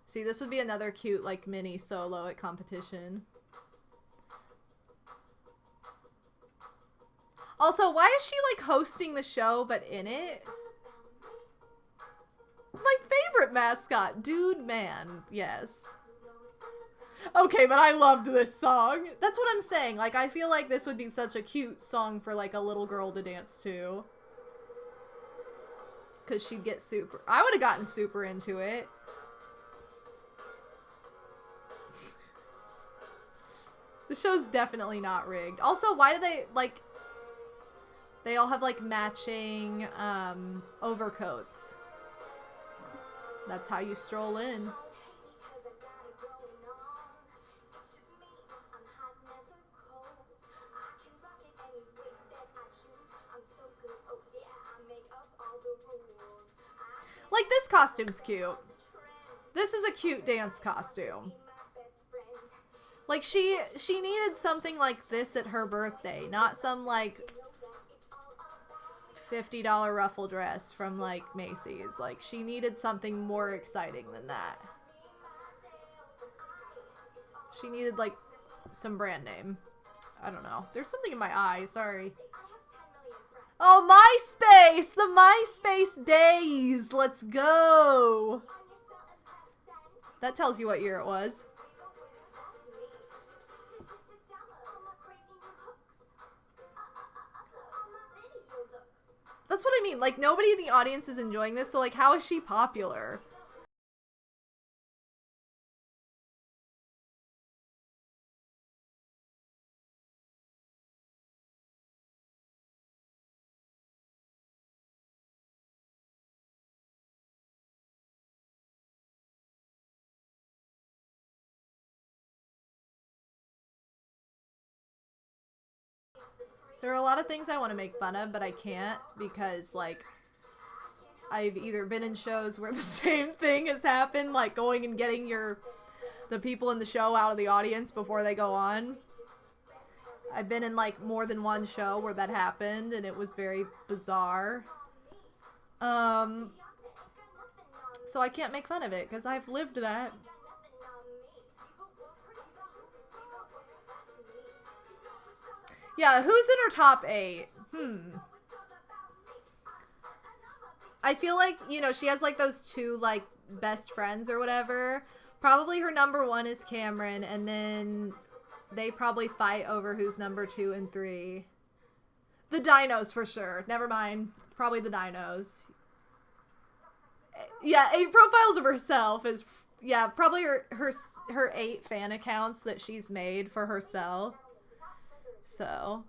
See, this would be another cute, like, mini solo at competition. Also, why is she, like, hosting the show, but in it? My favorite mascot, Dude Man. Yes. Okay, but I loved this song. That's what I'm saying. Like, I feel like this would be such a cute song for, like, a little girl to dance to. Because she'd get super... I would have gotten super into it. The show's definitely not rigged. Also, why do they, like... They all have, like, matching, overcoats. That's how you stroll in. Like, this costume's cute. This is a cute dance costume. Like, she needed something like this at her birthday, not some, like, $50 ruffle dress from, like, Macy's. Like, she needed something more exciting than that. She needed, like, some brand name. I don't know. There's something in my eye, sorry. Oh, MySpace! The MySpace days! Let's go! That tells you what year it was. That's what I mean. Like, nobody in the audience is enjoying this, so, like, how is she popular? There are a lot of things I want to make fun of, but I can't because, like, I've either been in shows where the same thing has happened, like going and getting the people in the show out of the audience before they go on. I've been in, like, more than one show where that happened, and it was very bizarre. So I can't make fun of it because I've lived that. Yeah, who's in her top 8? I feel like, you know, she has, like, those two, like, best friends or whatever. Probably her number 1 is Cameron, and then they probably fight over who's number 2 and 3. The Dinos, for sure. Never mind. Probably the Dinos. Yeah, 8 profiles of herself is, yeah, probably her 8 fan accounts that she's made for herself. So.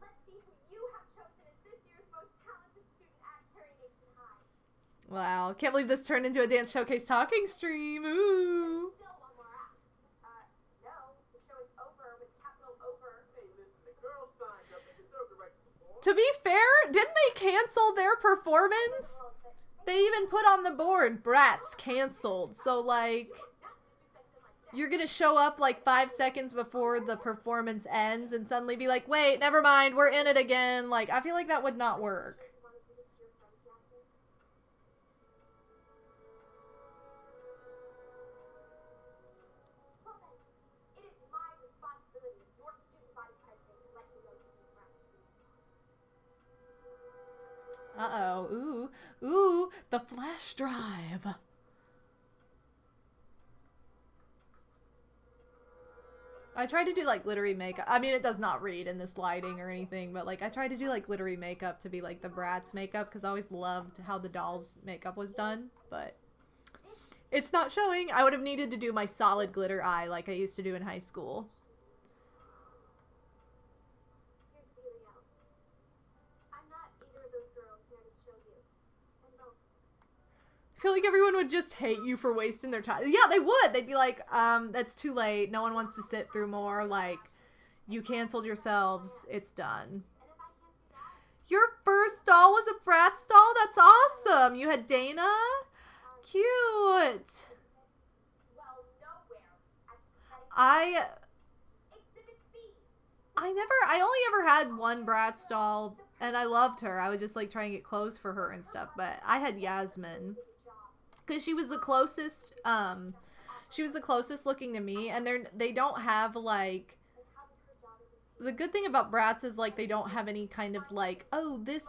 Wow, can't believe this turned into a Dance Showcase talking stream. Ooh. To be fair, didn't they cancel their performance? They even put on the board, Bratz canceled. So, like, you're gonna show up, like, 5 seconds before the performance ends and suddenly be like, wait, never mind, we're in it again. Like, I feel like that would not work. Uh-oh. Ooh. Ooh. The flash drive. I tried to do, like, glittery makeup. I mean, it does not read in this lighting or anything, but, like, I tried to do, like, glittery makeup to be, like, the Bratz makeup, because I always loved how the doll's makeup was done, but it's not showing. I would have needed to do my solid glitter eye like I used to do in high school. I feel like everyone would just hate you for wasting their time. Yeah, they would. They'd be like, that's too late. No one wants to sit through more. Like, you canceled yourselves. It's done. Your first doll was a Bratz doll? That's awesome. You had Dana? Cute. I Exhibit B. I only ever had one Bratz doll, and I loved her. I would just like try and get clothes for her and stuff. But I had Yasmin because she was the closest. She was the closest looking to me, and they don't have like. The good thing about Bratz is like they don't have any kind of like, oh, this.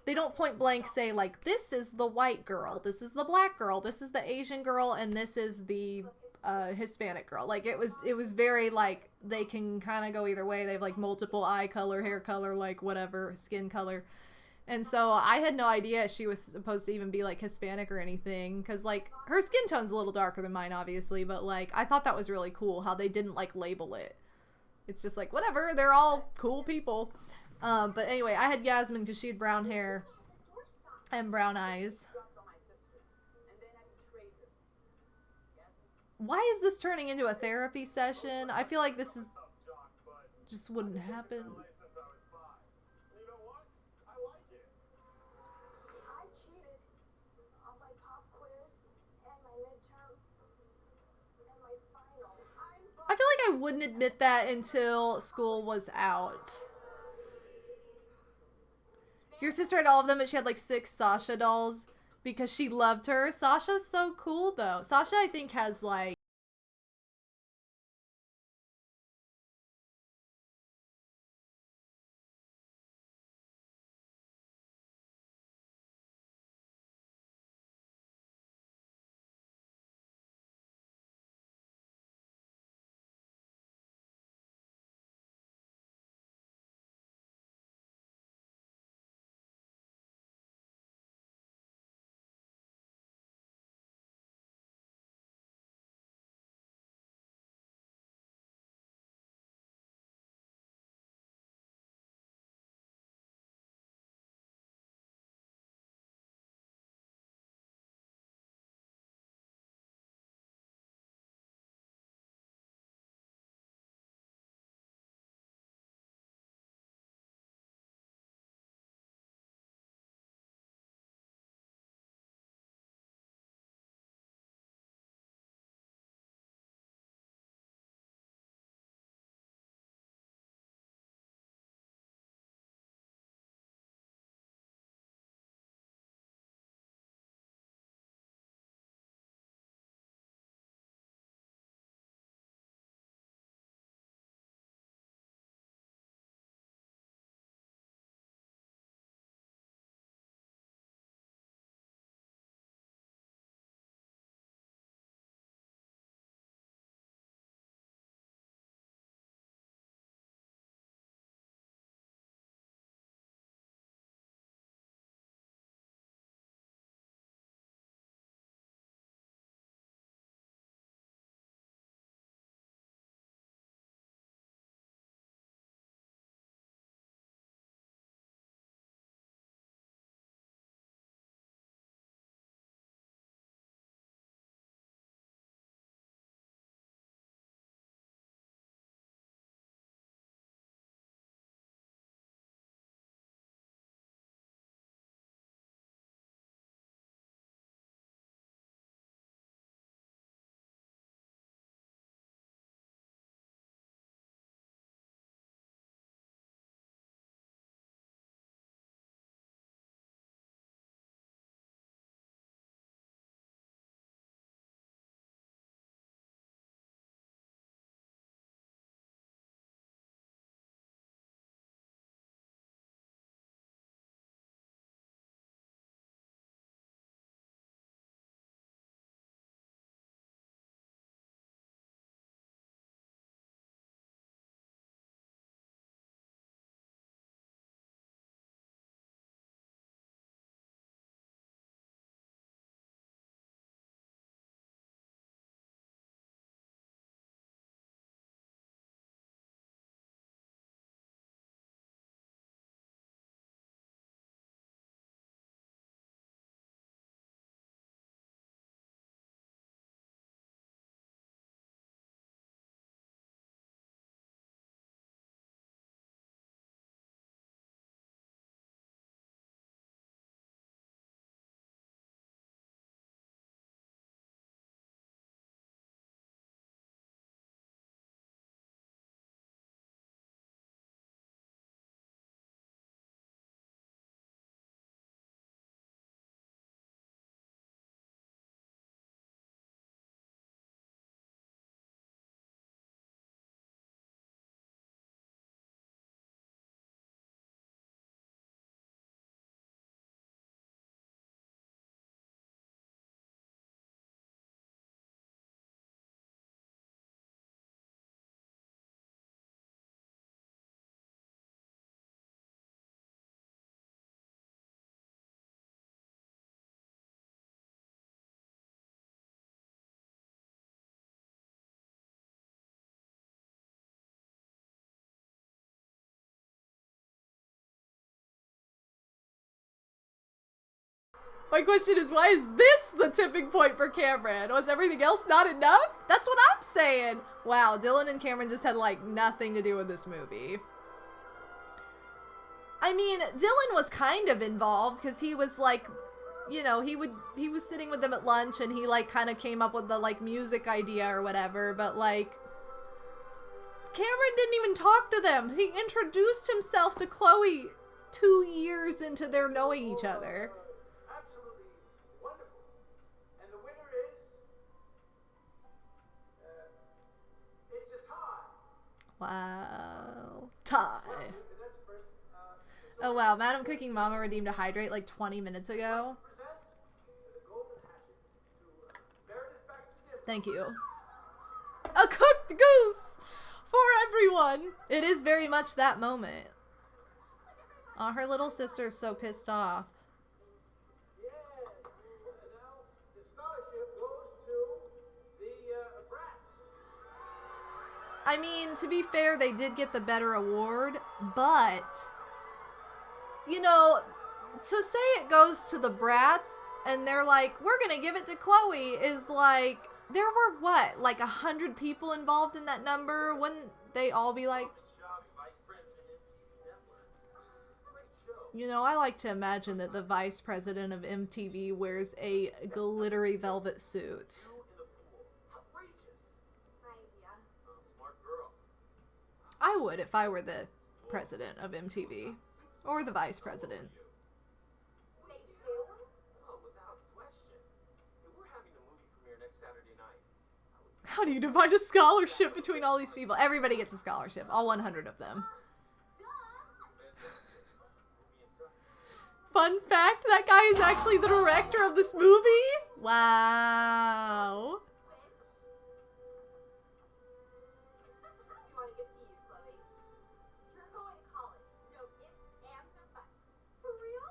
They don't point blank say like, this is the white girl, this is the black girl, this is the Asian girl, and this is the Hispanic girl. Like it was very like they can kind of go either way. They have like multiple eye color, hair color, like whatever, skin color. And so I had no idea she was supposed to even be like Hispanic or anything, because like her skin tone's a little darker than mine, obviously, but like I thought that was really cool how they didn't like label it. It's just like whatever, they're all cool people. But anyway, I had Yasmin because she had brown hair and brown eyes. Why is this turning into a therapy session? I feel like this is just wouldn't happen. I cheated on my pop quiz and my midterm and my final. I feel like I wouldn't admit that until school was out. Your sister had all of them, but she had like 6 Sasha dolls because she loved her. Sasha's so cool though. Sasha, I think, has like My question is, why is this the tipping point for Cameron? Was everything else not enough? That's what I'm saying. Wow, Dylan and Cameron just had, like, nothing to do with this movie. I mean, Dylan was kind of involved, because he was, like, you know, he was sitting with them at lunch, and he, like, kind of came up with the, like, music idea or whatever, but, like, Cameron didn't even talk to them. He introduced himself to Chloe 2 years into their knowing each other. Absolutely wonderful. And the winner is... it's a tie. Wow. Tie. That's first. Oh wow, Madam Cooking Mama redeemed a hydrate like 20 minutes ago. Presents the golden hatchet to Meredith back to dinner. Thank you. A cooked goose for everyone. It is very much that moment. Oh, her little sister's so pissed off. Yes. And now the scholarship goes to the brats. I mean, to be fair, they did get the better award, but, you know, to say it goes to the brats and they're like, we're gonna give it to Chloe is like, there were what, like 100 people involved in that number? Wouldn't they all be like, you know, I like to imagine that the vice president of MTV wears a glittery velvet suit. I would if I were the president of MTV. Or the vice president. They do? Oh, without question. If we're having a movie premiere next Saturday night. How do you divide a scholarship between all these people? Everybody gets a scholarship. All 100 of them. Fun fact, that guy is actually the director of this movie? Wow. We want to get to you, Chloe. You're going to college. No ifs, ands, or buts. For real?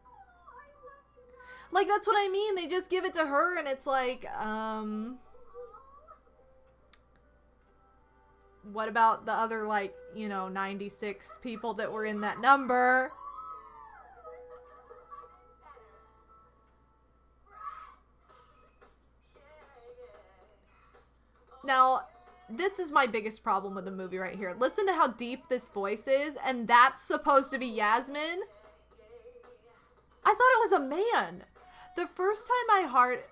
Oh, I love you guys. Like, that's what I mean. They just give it to her and it's like, what about the other, like, you know, 96 people that were in that number? Now, this is my biggest problem with the movie right here. Listen to how deep this voice is, and that's supposed to be Yasmin. I thought it was a man. The first time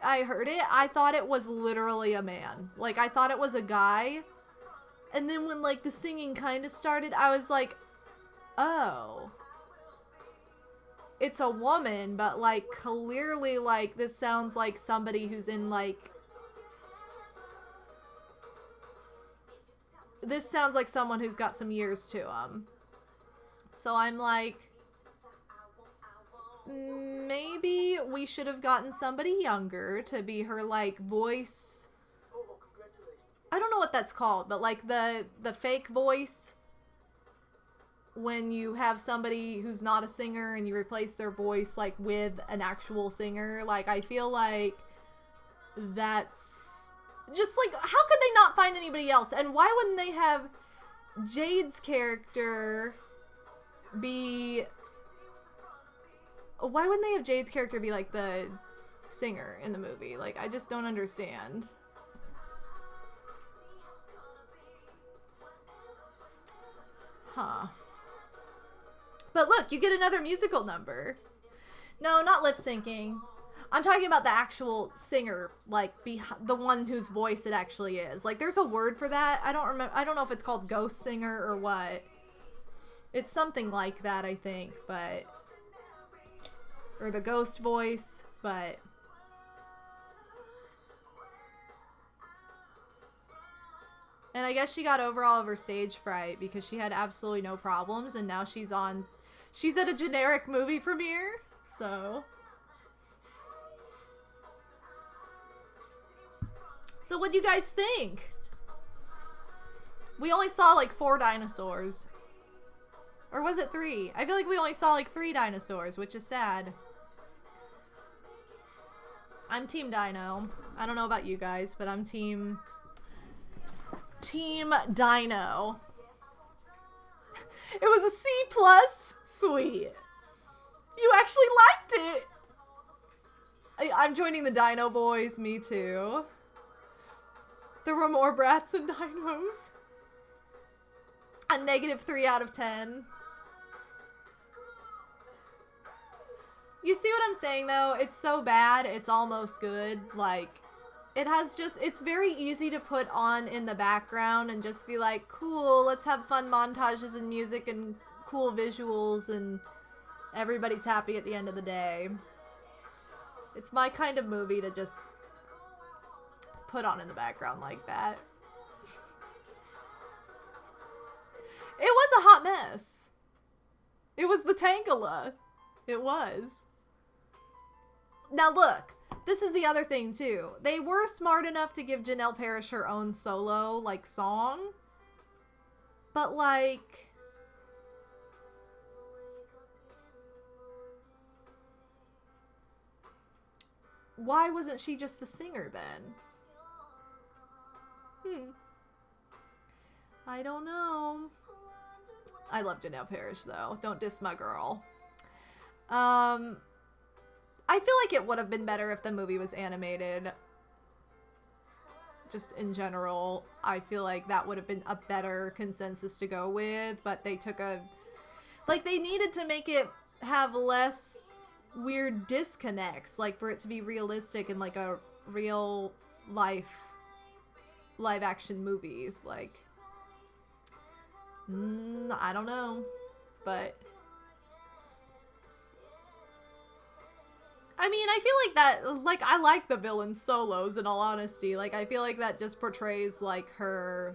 I heard it, I thought it was literally a man. Like, I thought it was a guy. And then when, like, the singing kind of started, I was like, oh. It's a woman, but, like, clearly, like, this sounds like somebody who's in, like... This sounds like someone who's got some years to them. So I'm like... Maybe we should have gotten somebody younger to be her, like, voice. I don't know what that's called, but, like, the fake voice. When you have somebody who's not a singer and you replace their voice, like, with an actual singer. Like, I feel like that's... Just, like, how could they not find anybody else? And why wouldn't they have Jade's character be... Why wouldn't they have Jade's character be, like, the singer in the movie? Like, I just don't understand. Huh. But look, you get another musical number. No, not lip syncing. I'm talking about the actual singer, like, the one whose voice it actually is. Like, there's a word for that. I don't remember. I don't know if it's called ghost singer or what. It's something like that, I think, but... Or the ghost voice, but... And I guess she got over all of her stage fright because she had absolutely no problems, and now she's at a generic movie premiere, so... So what do you guys think? We only saw like 4 dinosaurs. Or was it 3? I feel like we only saw like 3 dinosaurs, which is sad. I'm Team Dino. I don't know about you guys, but I'm Team Dino. It was a C+. Sweet. You actually liked it. I'm joining the Dino Boys, me too. There were more Bratz than Dinos. A -3 out of 10. You see what I'm saying, though? It's so bad, it's almost good. Like, it has just, it's very easy to put on in the background and just be like, cool, let's have fun montages and music and cool visuals, and everybody's happy at the end of the day. It's my kind of movie to just put on in the background like that. It was a hot mess. It was the Tangela. It was. Now look, this is the other thing too. They were smart enough to give Janelle Parrish her own solo, like, song. But, like, why wasn't she just the singer then? I don't know. I love Janelle Parrish, though. Don't diss my girl. I feel like it would have been better if the movie was animated. Just in general, I feel like that would have been a better consensus to go with, but they took a... Like, they needed to make it have less weird disconnects, like, for it to be realistic and, like, a real life live-action movie. Like, I don't know, but... I mean, I feel like that, like, I like the villain solos, in all honesty. Like, I feel like that just portrays, like, her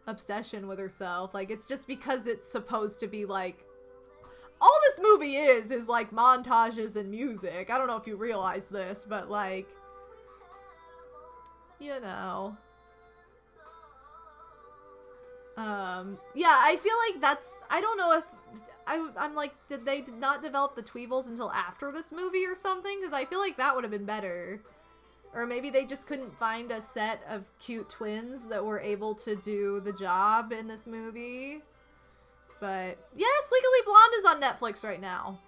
obsession with herself. Like, it's just because it's supposed to be, like, all this movie is, like, montages and music. I don't know if you realize this, but, like, you know. Yeah, I feel like that's, I don't know if, I'm like, did they not develop the Tweevils until after this movie or something? Because I feel like that would have been better. Or maybe they just couldn't find a set of cute twins that were able to do the job in this movie. But, yes, Legally Blonde is on Netflix right now.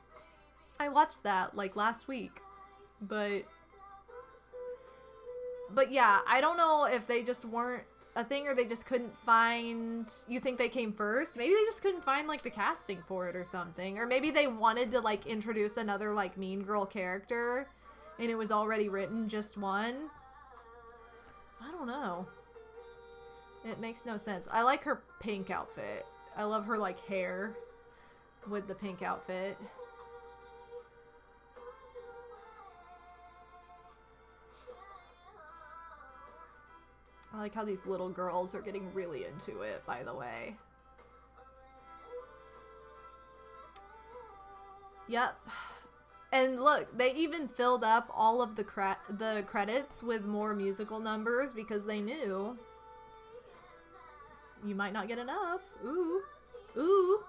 I watched that, like, last week. But yeah, I don't know if they just weren't a thing or they just couldn't find... You think they came first? Maybe they just couldn't find, like, the casting for it or something. Or maybe they wanted to, like, introduce another, like, mean girl character and it was already written just one. I don't know. It makes no sense. I like her pink outfit. I love her, like, hair with the pink outfit. I like how these little girls are getting really into it, by the way. Yep. And look, they even filled up all of the credits with more musical numbers because they knew you might not get enough. Ooh. Ooh.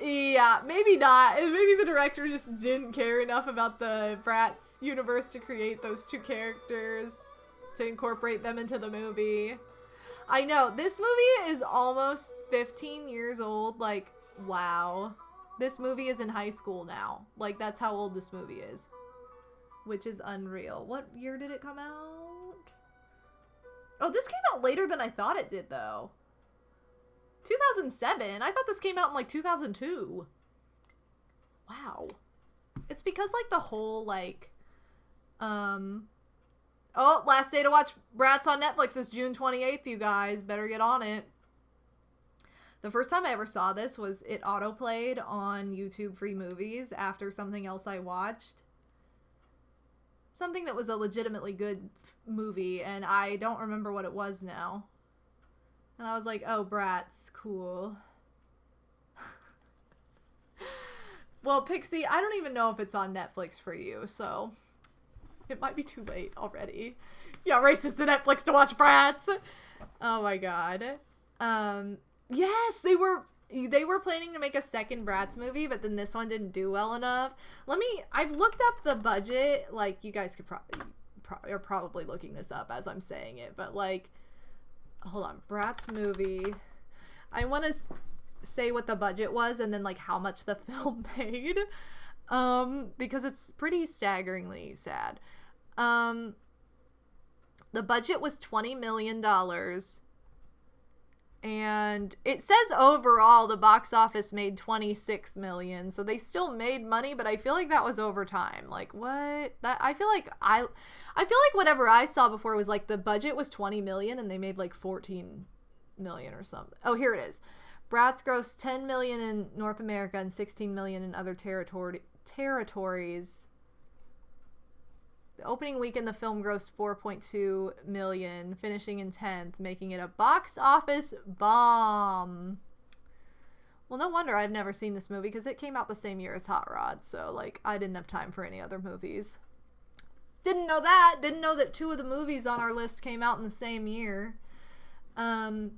Yeah, maybe not. Maybe the director just didn't care enough about the Bratz universe to create those two characters, to incorporate them into the movie. I know, this movie is almost 15 years old. Like, wow. This movie is in high school now. Like, that's how old this movie is. Which is unreal. What year did it come out? Oh, this came out later than I thought it did, though. 2007? I thought this came out in, like, 2002. Wow. It's because, like, the whole, like, oh, last day to watch Bratz on Netflix is June 28th, you guys. Better get on it. The first time I ever saw this was it autoplayed on YouTube Free Movies after something else I watched. Something that was a legitimately good movie, and I don't remember what it was now. And I was like, oh, Bratz, cool. Well, Pixie, I don't even know if it's on Netflix for you, so it might be too late already. Yeah, racist to Netflix to watch Bratz. Oh my god. Yes, they were planning to make a second Bratz movie, but then this one didn't do well enough. I've looked up the budget. Like, you guys could are probably looking this up as I'm saying it, but like, hold on, Bratz movie. I want to say what the budget was and then like how much the film made, because it's pretty staggeringly sad. The budget was $20 million, and it says overall the box office made $26 million, so they still made money, but I feel like that was over time. Like, what? I feel like whatever I saw before was like the budget was $20 million and they made like $14 million or something. Oh, here it is. Bratz grossed $10 million in North America and $16 million in other territories. The opening weekend, the film grossed $4.2 million, finishing in 10th, making it a box office bomb. Well, no wonder I've never seen this movie, because it came out the same year as Hot Rod, so, like, I didn't have time for any other movies. Didn't know that. Didn't know that 2 of the movies on our list came out in the same year. Gamer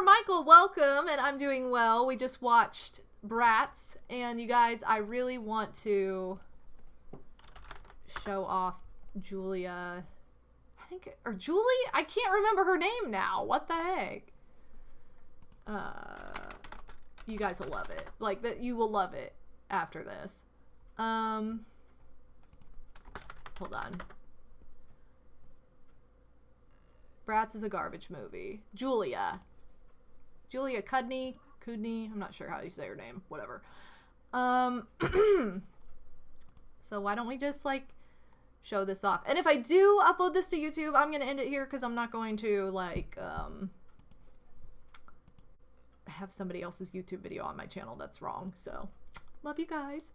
Michael, welcome, and I'm doing well. We just watched Bratz, and you guys, I really want to show off Julia, or Julie? I can't remember her name now. What the heck? You guys will love it. Like, that, you will love it after this. Hold on. Bratz is a garbage movie. Julia Cudney, I'm not sure how you say her name. Whatever. So why don't we just, like, show this off? And if I do upload this to YouTube, I'm going to end it here because I'm not going to, like, have somebody else's YouTube video on my channel. That's wrong. So, love you guys.